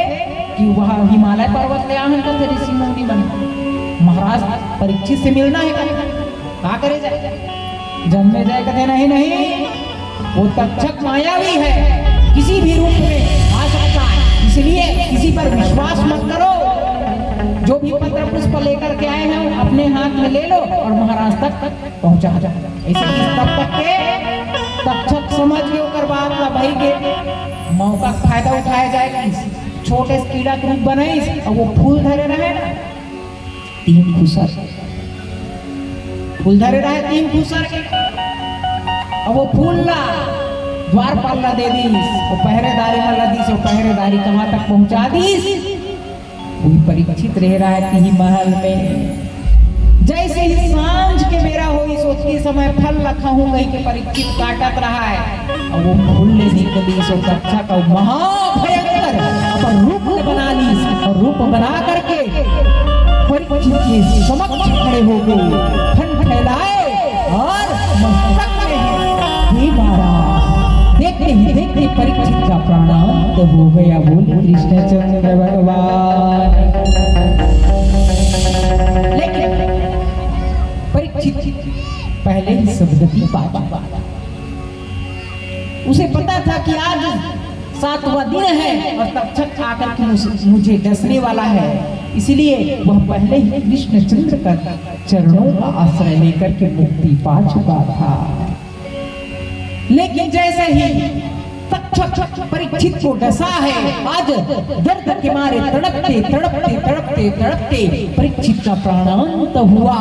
कि वह हिमालय पर्वत ले आहन कथे ऋषि मुनि बन महाराज परीक्षित से मिलना है का करे जाए जन्मे जल कथे नहीं नहीं वो तक्षक मायावी है किसी भी रूप में आ सकता है इसलिए किसी पर विश्वास मत करो। जो भी पत्र पुष्प लेकर के आए हैं अपने हाथ में ले लो और महाराज तक पहुंचा जाओ। ऐसे तब तक के तक्षक समझ के होकर बात का भाई के मौका फायदा उठाया जाएगा। छोटे से कीड़ा के रूप बनाई और वो फूल धरे रहे ना 3 खुसर फूल धरे रहे 3 खुसर के और वो फूल ला द्वारपाल ला दे दी वो पहरेदारी में लदी सो पहरेदारी कहाँ तक पहुंचा दी कोई परीक्षित रह रहा है ही महल में। जैसे ही सांझ के बेरा हुई सोचती समय फल रखा हूँ कहीं के परीक्षित काटत रहा है और वो फूल ले निकली सो कक्षा का महाभयंकर अपन रूप बना ली और रूप बना करके परीक्षित के समक्ष खड़े हो गए फन फैलाए और मस्तक में देखते परीक्षित का प्राणांत हो गया। बोल कृष्णचंद्र भगवान। लेकिन परीक्षित पहले ही शब्द पाया उसे पता था कि आज 7वां दिन है और तक्षक आकर के मुझे डसने वाला है इसलिए वह पहले ही कृष्णचंद्र का चरणों का आश्रय लेकर के मुक्ति पा चुका था। लेकिन जैसे ही तक्षक परीक्षित को डसा है आज दर्द के मारे तड़पते तड़पते तड़पते तड़पते परीक्षित का प्राणांत हुआ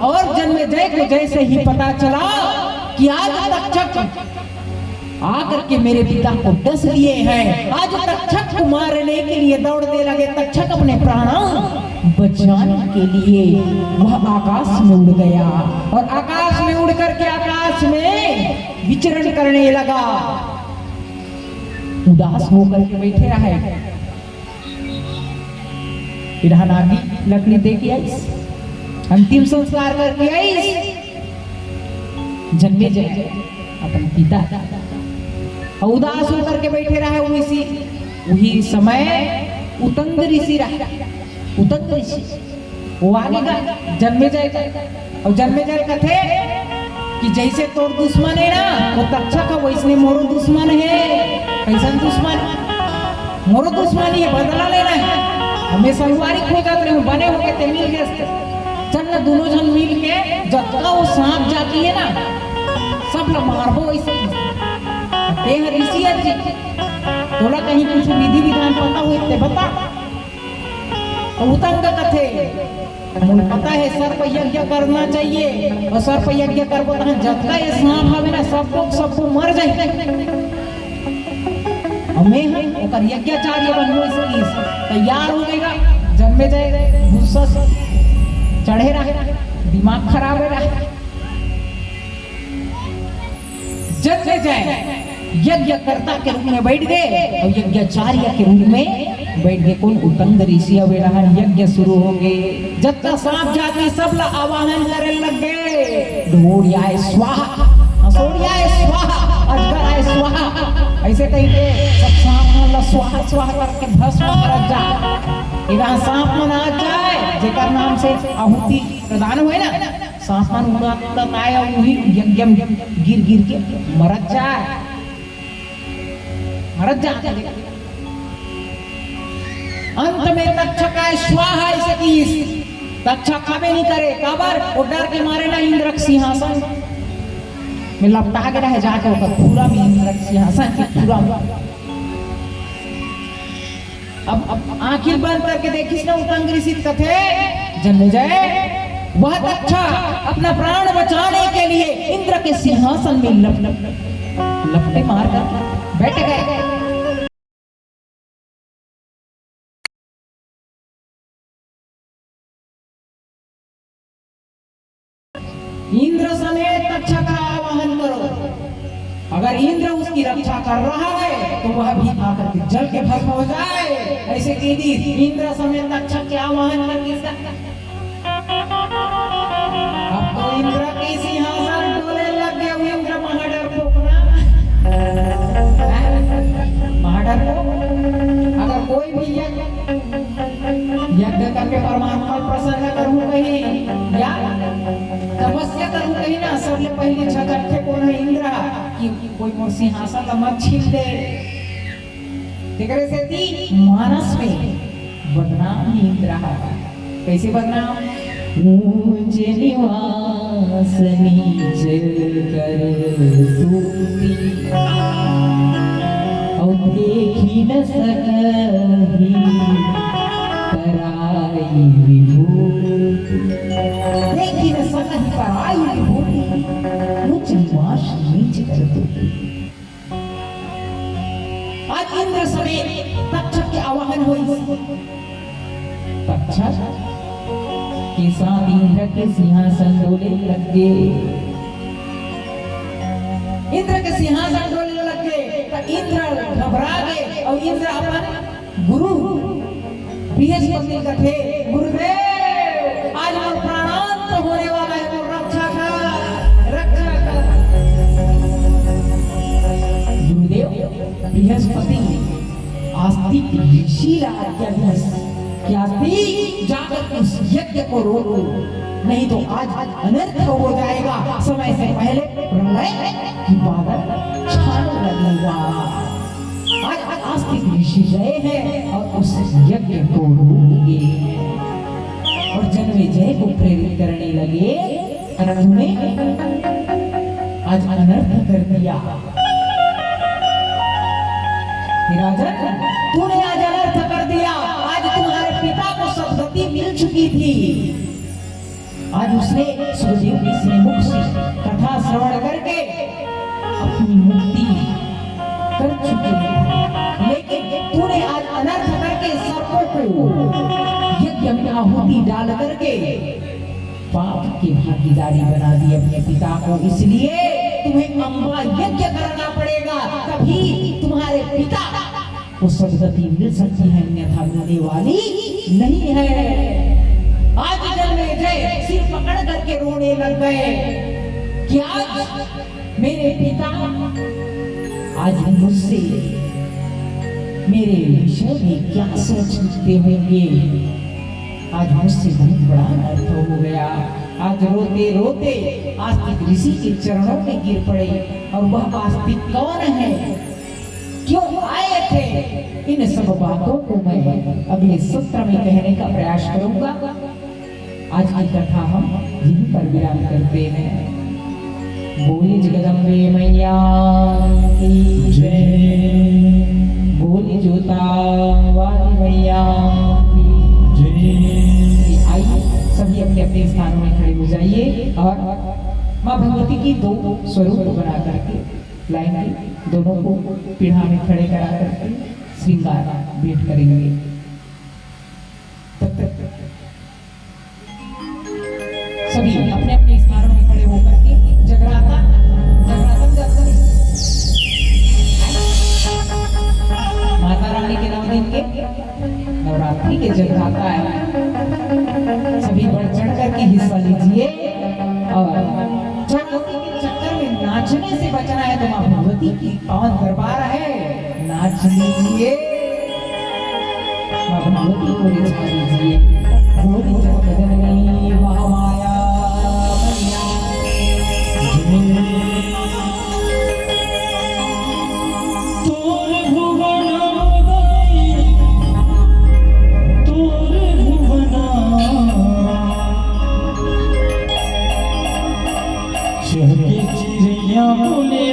और जन्मेजय को जैसे ही पता चला कि आज तक्षक आकर के मेरे पिता को डस लिए हैं आज तक्षक को मारने के लिए दौड़ने लगे। तक्षक अपने प्राण बचाने के लिए वह आकाश में उड़ गया और आकाश में उड़ करके आकाश में विचरण करने लगा। उदास होकर के बैठे रहे इधर आदि लकड़ी दे के आई अंतिम संस्कार करके आई जन्मेजय अपन पिता और उदास होकर के बैठे रहे। वही समय उतंग ऋषि रहा उतंग ऋषि वो आगे गए जन्मेजय और जन्मेजय कथे कि जैसे तोर दुश्मन है ना वो तक्षक है वैसे मोरो दुश्मन है। कैसा दुश्मन मोरो दुश्मन ये बदला लेना है हमें संगवारी खोजत रहे बने हो के मिल गए चल ना दोनों जन मिल के जतका वो सांप जाती है ना सब लोग मारबो वैसे ऋषि जी तोला कहीं कुछ विधि विधान पता हो इतने बता उतंग कथे मुझे पता है सर्प यज्ञ करना चाहिए और सर्प यज्ञ करबो तो जतका ये सांप हवे ना सबको मर जाए हमें हम ओकर यज्ञाचार्य बनबो इसकी तैयार हो गएगा जन्मे जाए गुस्सा चढ़े रहे दिमाग खराब हो रहा जन्मे जाए यज्ञकर्ता के रूप में बैठ गए और यज्ञाचार्य के रूप में बैठ गए। कौन उतंग ऋषि अवेराहन यज्ञ शुरू हो गए। जब तक सांप जाति सब ला आवाहन करे लग गए ढोड़ियाए स्वाहा हसोड़ियाए स्वाहा अजगराए स्वाहा ऐसे कहीं के सब सांप ला स्वाहा स्वाहा करके भस्म कर जा इधर सांप मन आ जाए जेकर नाम से आहुति प्रदान हुए ना सांप मन उड़त आए और वही यज्ञ में गिर के मरत जाए अंत में तक्षकाय स्वाहा ऐसे की तक्षक कभी नहीं करे काबर वो डर के मारे ना इंद्र के सिंहासन में लपटा के रह जाके ओकर पूरा में इंद्र के सिंहासन के पूरा अब आखिर बंद करके देखिस ना उतंग ऋषि कथे जन्मेजय वह तक्षा अपना प्राण बचाने के लिए इंद्र के सिंहासन में लपटे मार कर बैठ गए। इंद्र समेत रक्षा का आवाहन करो। अगर इंद्र उसकी रक्षा कर रहा है तो वह भी आकर के जल के भस्म हो जाए। ऐसे कीदी इंद्र समेत रक्षा के आवाहन करके अब तो इंद्र के सिंहासन डोले लग गए। इंद्र महाडरपोक अगर कोई भी यज्ञ करके परमात्मा प्रसन्न करूं कहीं या तपस्या करूं कहीं ना सबले पहले छठे को है इंद्र कि कोई मोर सिंहासन ला मत छीन दे। तेरे से ती मानस में बदनाम ही इंद्र कैसे बदनाम ऊंच निवास नीच कर तूती और देखी न सकही कराई विभूति देखी न सकही कराई विभूति ऊंच निवास नीच कर तूती। आज इंद्र समेत तक्षक के आवाहन हुई। तक्षक के साथ इंद्र के सिंहासन डोले लग गए। इंद्र के सिंहासन डोले लग गए तो इंद्र घबरा गए और इंद्र अपन गुरु बृहस्पति का थे गुरुदेव आज मोर प्राणांत होने वाला है मोर रक्षा कर। गुरुदेव बृहस्पति आस्तिक ऋषि क्या जाकर उस यज्ञ को रोको नहीं तो आज अनर्थ हो जाएगा। समय से पहले प्रलय की बादल छाने लगेगा। आज आस्तिक ऋषि गए हैं और उस यज्ञ को रोकेंगे और जन्मेजय को प्रेरित करने लगे। तूने आज अनर्थ कर दिया राजन, तूने आज अनर्थ कर दिया। आज तुम्हारे पिता को सद्गति मिल चुकी थी। आज उसने सुखदेव की श्रीमुख से कथा श्रवण करके अपनी मुक्ति कर चुकी है। लेकिन तूने आज अनर्थ करके सर्पों को यज्ञ में आहुति डाल करके पाप की भागीदारी बना दी अपने पिता को। इसलिए तुम्हें अम्बा यज्ञ करना पड़ेगा तभी तुम्हारे पिता को सद्गति मिल सकती है, अन्यथा मिलने वाली नहीं है। आज जन्मेजय सिर पकड़ करके रोने लग गए कि आज मेरे पिता आज मुझसे मेरे विषय में क्या सोचते होंगे। आज मुझसे बहुत बड़ा अनर्थ हो गया। आज रोते रोते आस्तिक ऋषि के चरणों में गिर पड़े। और वह आस्तिक कौन है, क्यों आए थे, इन सब बातों को मैं अगले सत्र में कहने का प्रयास करूंगा। आज की कथा हम यहीं पर विराम करते हैं। बोली जगदम्बे मैया की जय, बोली जोता वाली मैया की जय। स्थानों में खड़े हो जाइए और माँ भगवती की दो स्वरूप बना करके लाएंगे, दोनों को पीढ़ा में खड़े करा करके श्रृंगार भेंट करेंगे। तब तक सभी अपने अपने स्थानों में खड़े होकर के जगराता माता रानी के 9 दिन के नवरात्रि के जगराता है, सभी बढ़ चढ़ करके हिस्सा लीजिए और चौरासी के चक्कर में नाचने से बचना है तो माँ भगवती की पावन दरबार है, नाच लीजिए, माँ भगवती को रिझा लीजिए। गोरी जगदनी महामाया चिड़िया बोले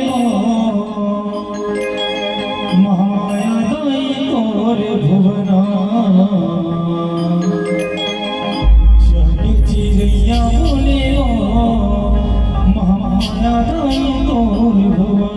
महामाया दाई तोर भुवना, चिड़िया बोले महामाया दाई तोर Bhuvana.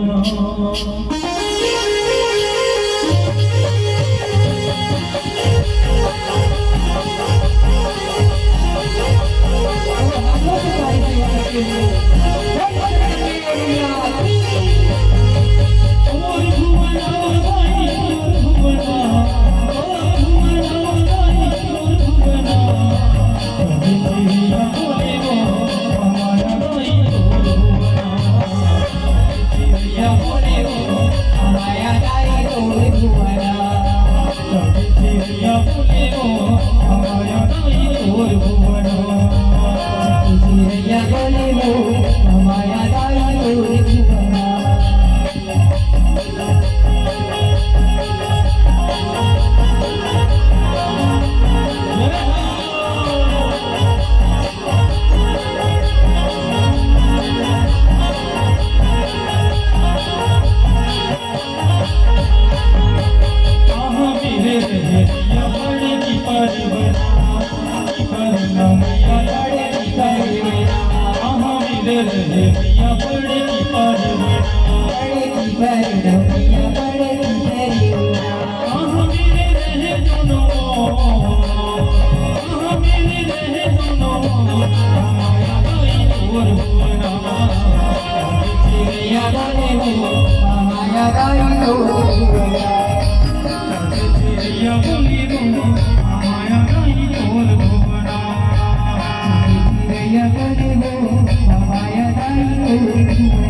Mama ya dai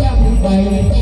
Hare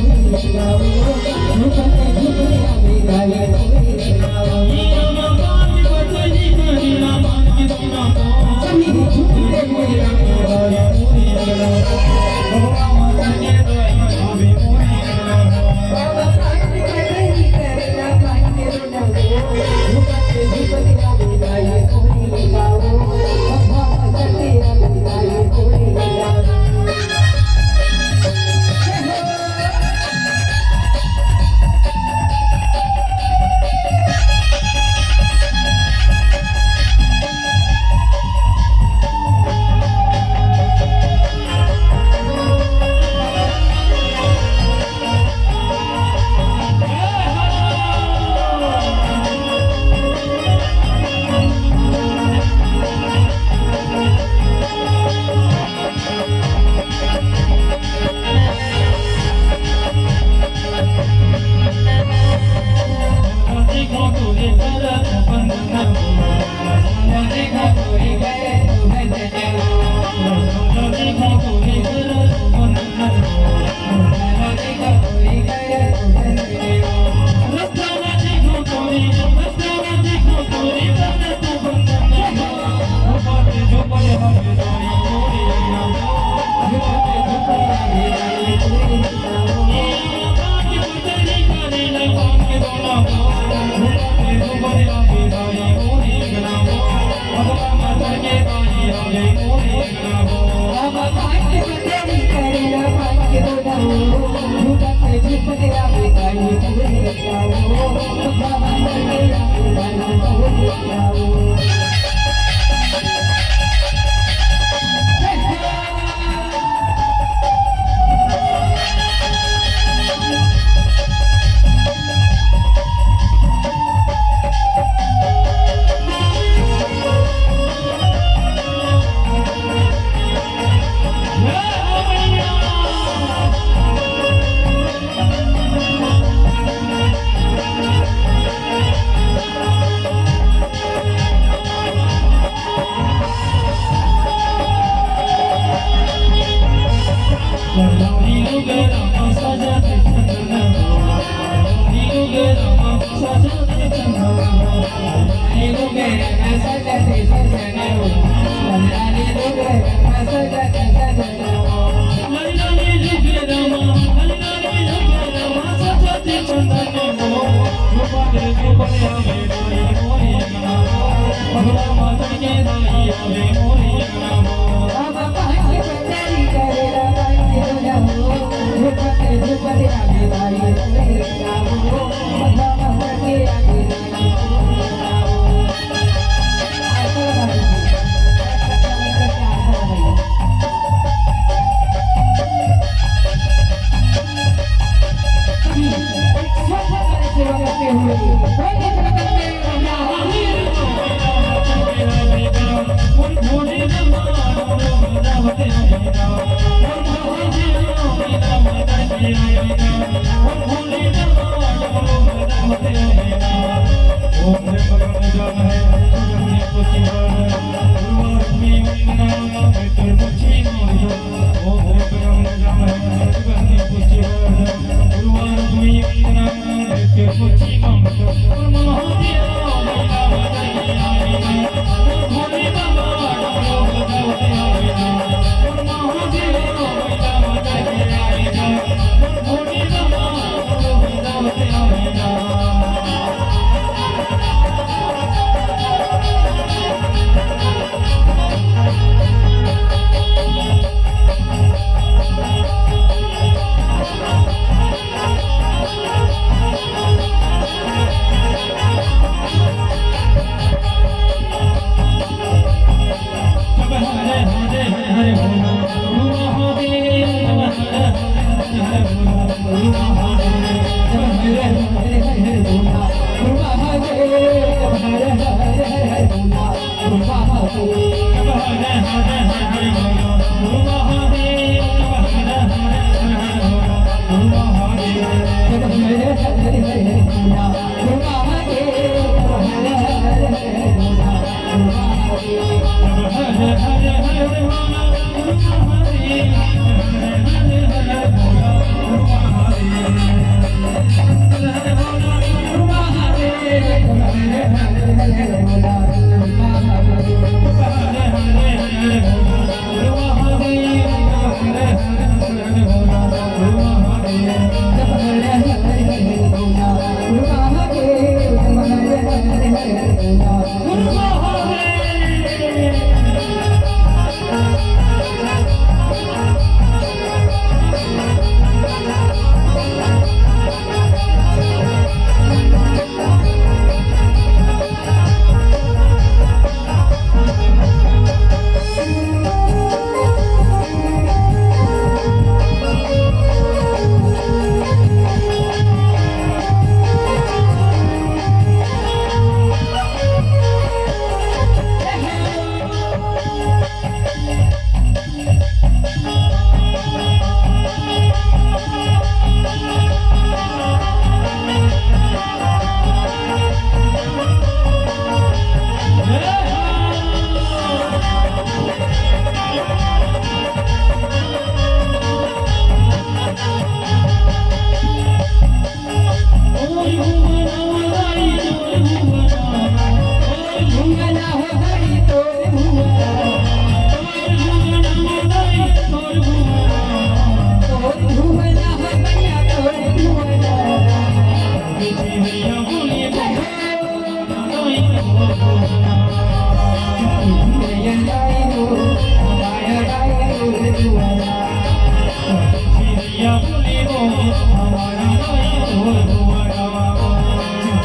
हमारा दाई तोर भुवना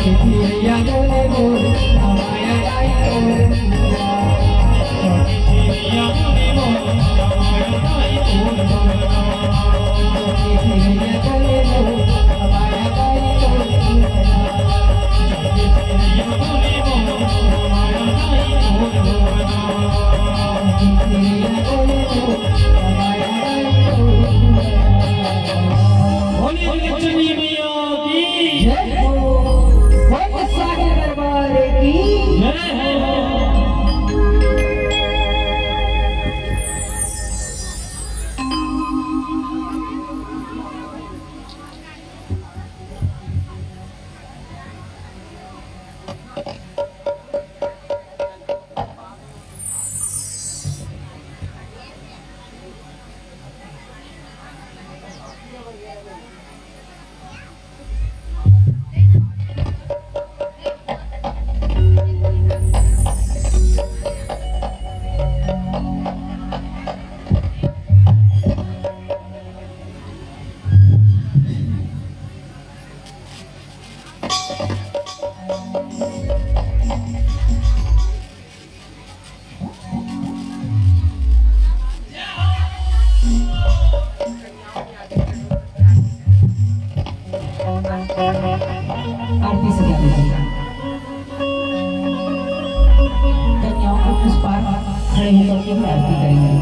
चिड़िया बोले बोल हमारा दाई तोर भुवना चिड़िया बोले बोल हमारा दाई तोर भुवना चिड़िया बोले बोल हमारा दाई तोर भुवना चिड़िया बोले बोल हमारा दाई तोर भुवना चिड़िया बोले बोल हमारा दाई तोर बोले चली मैया की जय हो बोल सागर दरबार की जय हो आरती सजा दीजिए। कन्याओं को उस पार खड़े होकर के आरती करेंगे।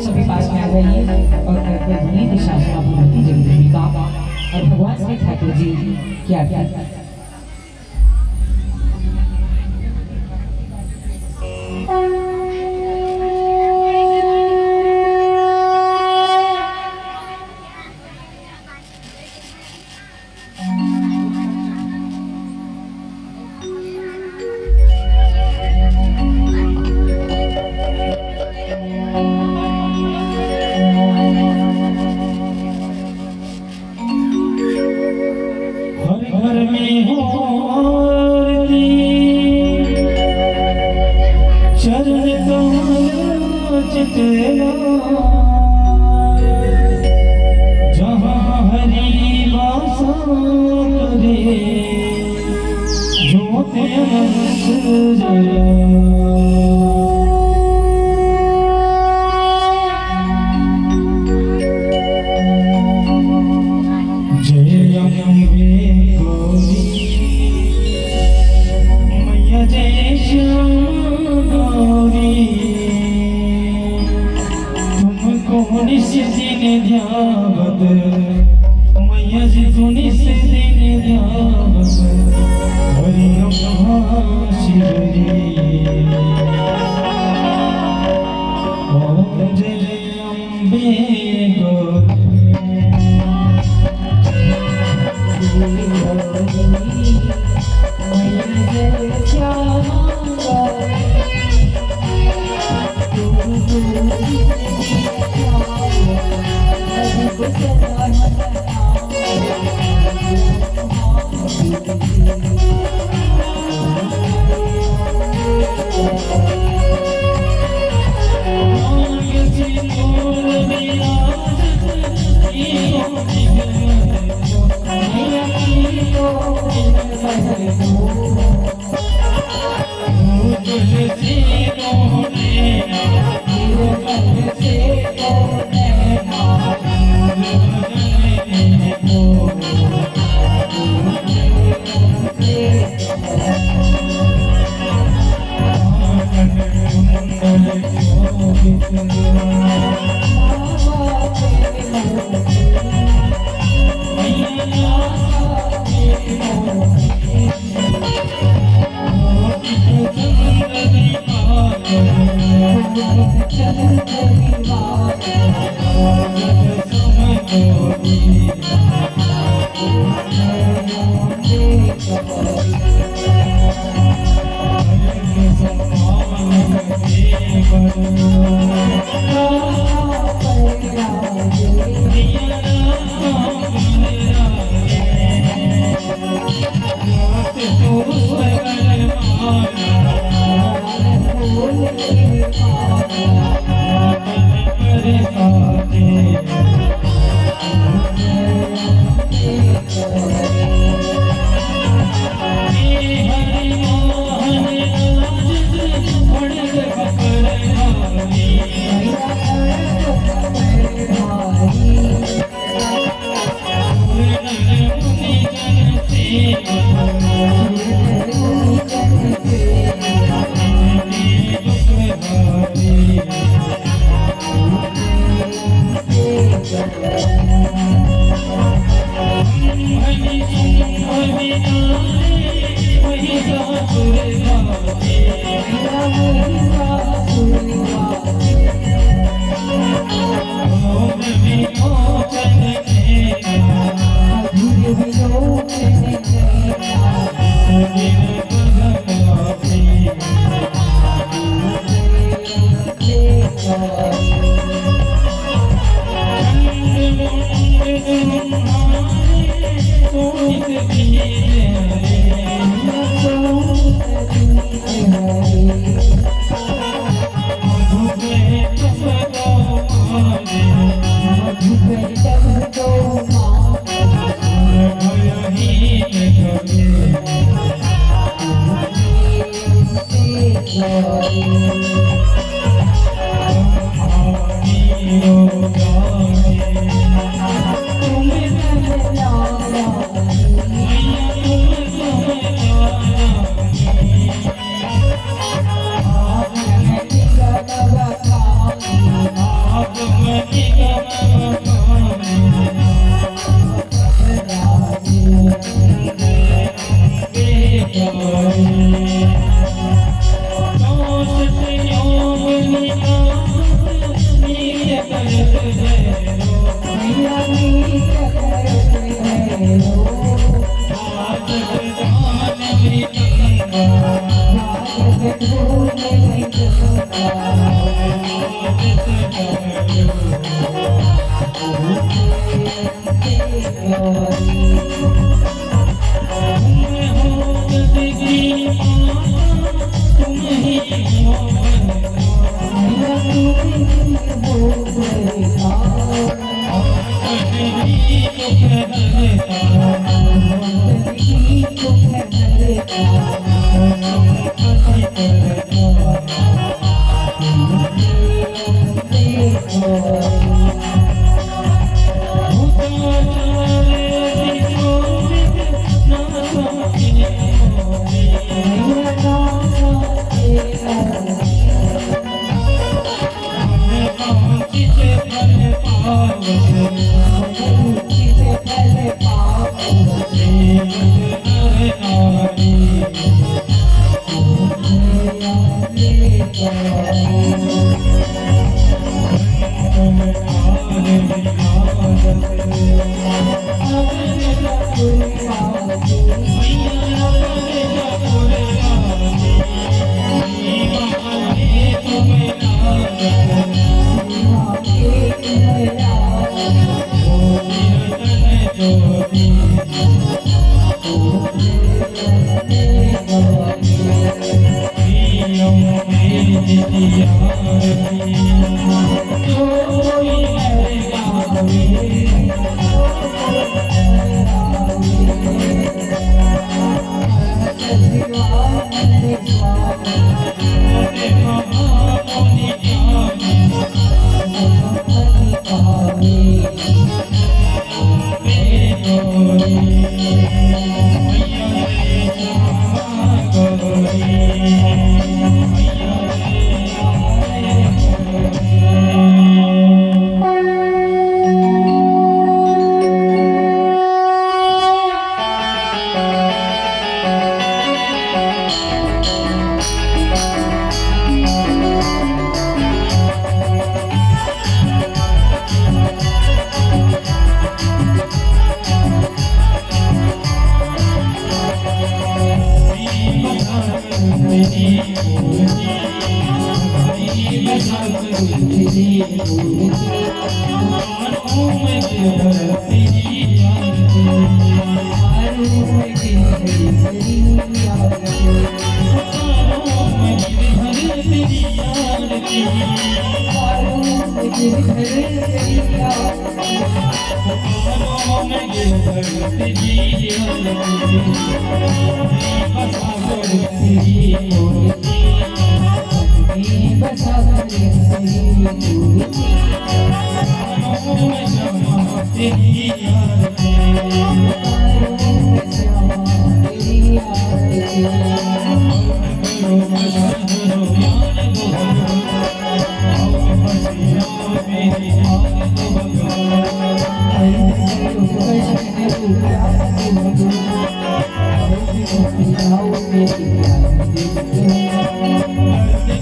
सभी पास में आ जाइए और कृपया धुनी की शासना पूर्ति जगदेवी का और भगवान श्री ठाकुर जी की आरती घर में हो आरती चरण कमल चितला जहाँ हरि वासा करे ज्योत अनंत जला जय अम्बे गौरी मैया जय श्याम गौरी तुमको निस दिन ध्यावत मैया जी को निस दिन ध्यावत हरि नमः शिवरी ओम जय Ambe Gauri Thank you. Thank you.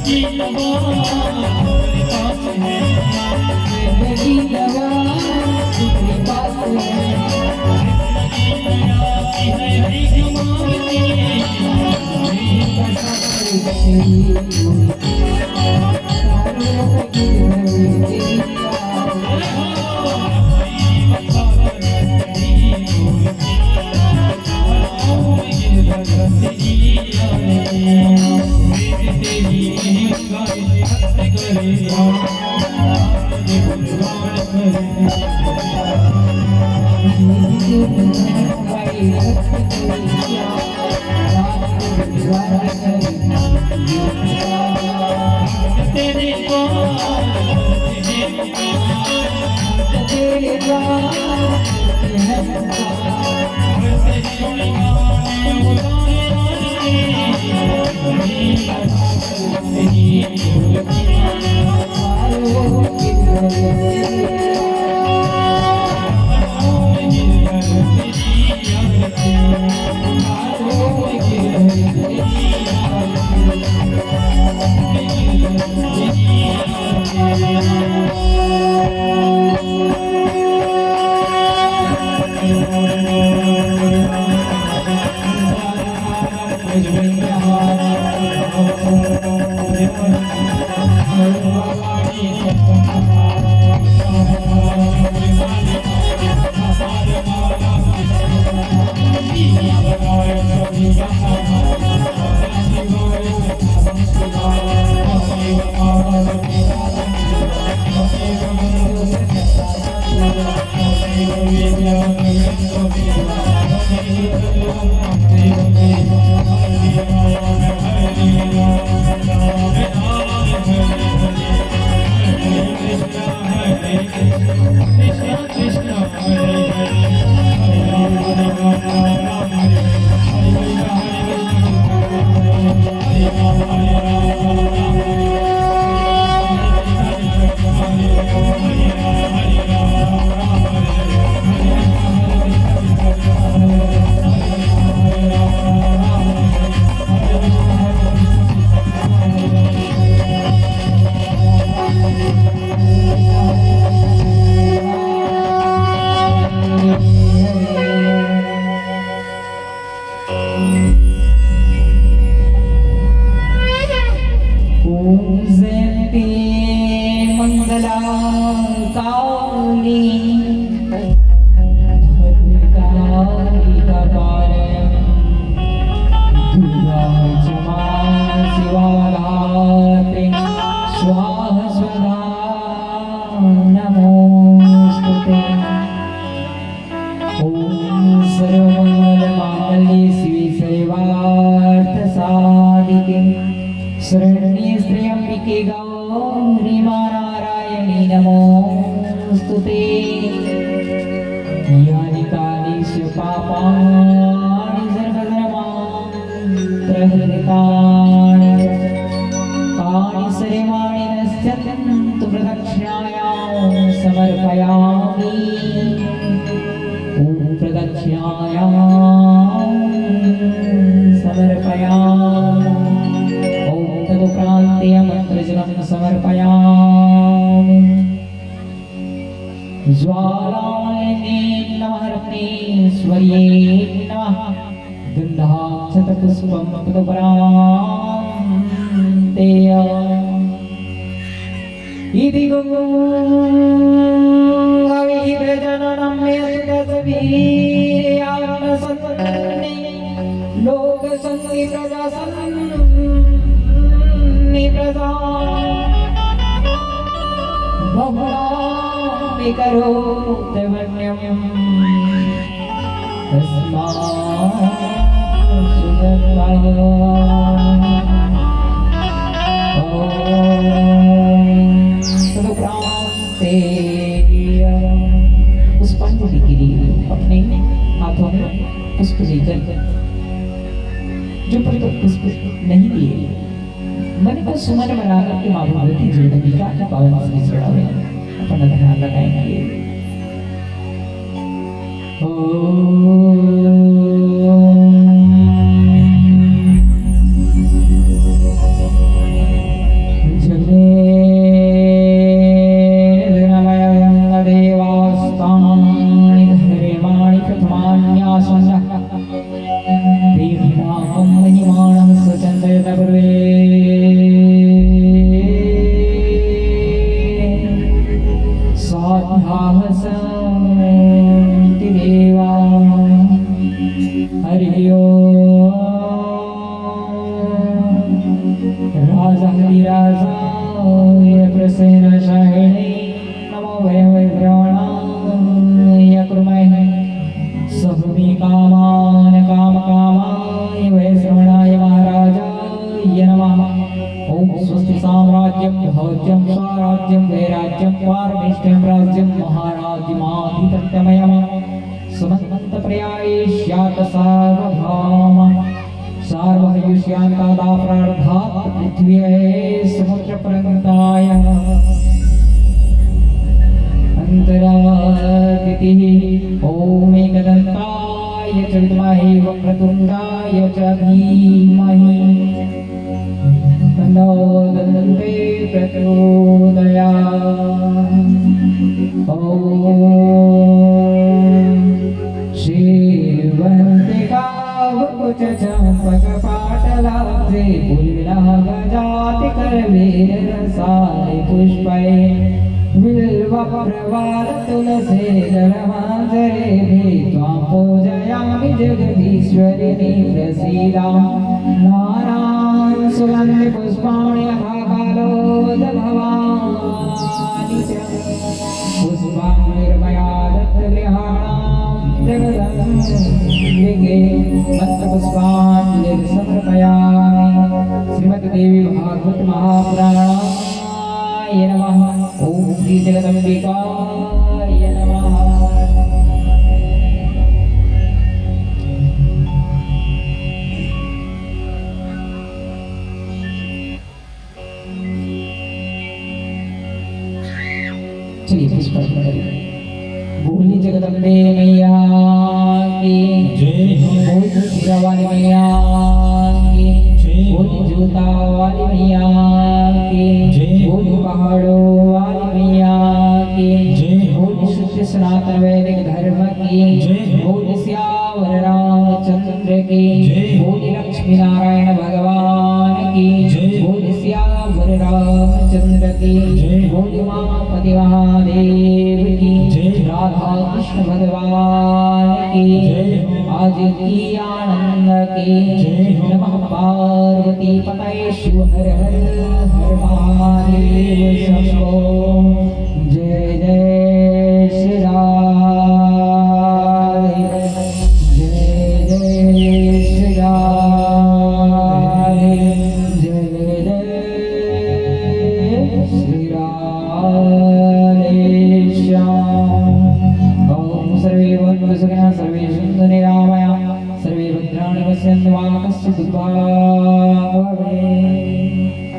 की दवा तेरे पास है, जिंदगी दवा तेरे पास है। की है भीख मांगती, तेरे शरण्ये त्र्यंबिके गौरी नारायणी नमोस्तुते। यानि कालेषु पापानि सर्वधर्माणि तानि सर्वाणि नश्यन्तु प्रदक्षिणायां समर्पयामि। ॐ प्रदक्षिणायां समर्पयामि। तदुपरान्ते मन्त्रजलं समर्पयामि। ज्वालायै नमः रत्नेश्वर्यै नमः। गन्धाक्षतपुष्पं तदुपरान्ते इति गङ्गाविप्रजननं मे सुतसवीर्यात्मसन्नि लोकसन्नि प्रजासन्नि प्रजा बहुलामि करोति वन्यम् तस्मात् सुगन्धः तदुपरान्ते पुष्पांजलि के लिए अपने हाथों में पुष्प लेकर जो पुष्प नहीं दिए मन को सुमन बनाकर के माँ भगवती जगदम्बिका के पावन श्री चरणों में अपना ध्यान लगाएंगे। ओम स्वाध्याः सन्ति देवा हरि ओम राजाधिराजाय प्रसेनशायिने नमो वयं विभ्रमणाय कुर्महे सभुमि कामान् कामकामाय वै श्रवणाय महाराजाय नमः ओम स्वस्ति साम्राज्यं भोज्यं स्वराज्यं वैराज्यं पारमेष्ठ्यं राज्यं महाराज्यमाधिपत्यमयम् सुमन्तप्रियायेष्यात सार्वभौम सार्वहयुष्यान्तादाप्रार्धात् पृथ्व्यै समुद्रपर्यन्ताय अन्तरादितिः ॐ एकदन्ताय च विद्महे वक्रतुण्डाय च धीमहि तन्नो दन्ते प्रचोदयात् ॐ श्रीवन्तिकावकुच चम्पकपाटलाब्जे पुल्लाहजाति करवीर रसाय पुष्पै बिल्वप्रवाल तुलसेदलमाञ्जरे त्वां पूजयामि जगदीश्वरिणी प्रसीदा नारायण सुगन्धि पुष्पाणि यथा कालोद्भवानि च पुष्पाणिर्मया दत्तगृहाणां जगदम्बिके पत्रपुष्पाञ्जलिं समर्पयामि श्रीमद्देवी भागवत महापुराणाय नमः ओम श्री जगदम्बिकाय नमः। चलिए पुष्प अर्पण करें। बोली जगदम्बे मैया की जय हो। बोली हीरा वाली मैया की जय हो। बोली जूता वाली मैया की जय हो। बोली पहाड़ों वाली मैया की जय हो। बोली शुद्ध सनातन वैदिक धर्म की जय हो। बोली श्यावर रामचंद्र की जय हो। बोली लक्ष्मी नारायण भगवान की जय हो। बोली श्यावर रामचंद्र की जय हो। बोली उमापति महादेव की जय हो। राधा कृष्ण भगवान की जय हो। आज की आनंद की जय हो। नमः पार्वती पतये शिव हर हर हर महादेव शंभो जय जय श्री राधे जय जय श्री राधे जय जय श्री राधे श्याम ओम सर्वे भवन्तु सुखिनः सर्वे सन्तु निरामया सर्वे भद्राणि पश्यन्तु मा कश्चित् दुःखभाग् भवेत्।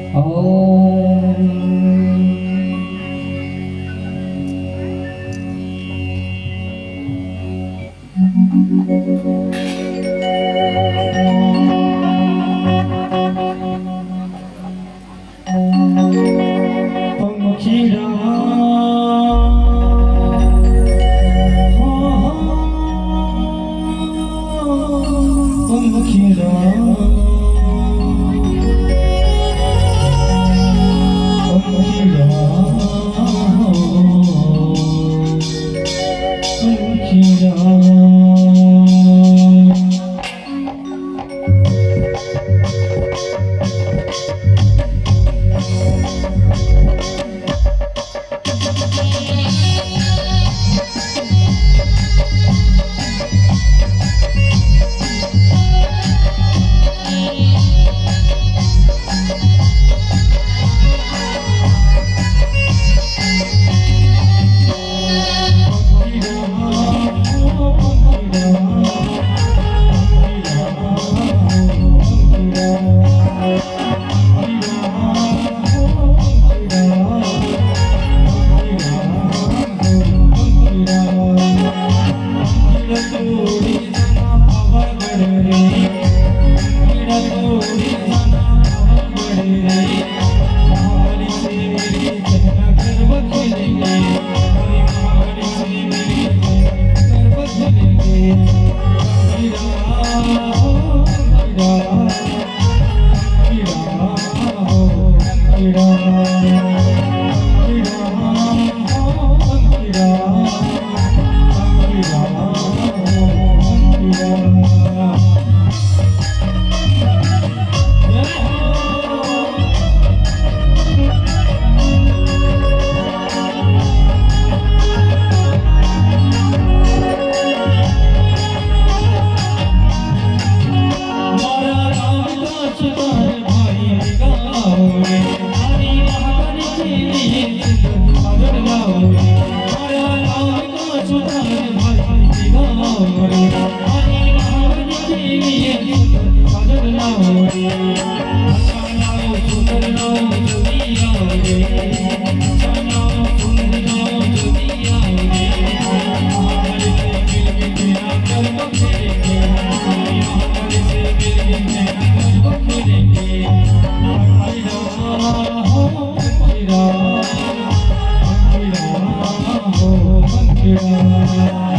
किया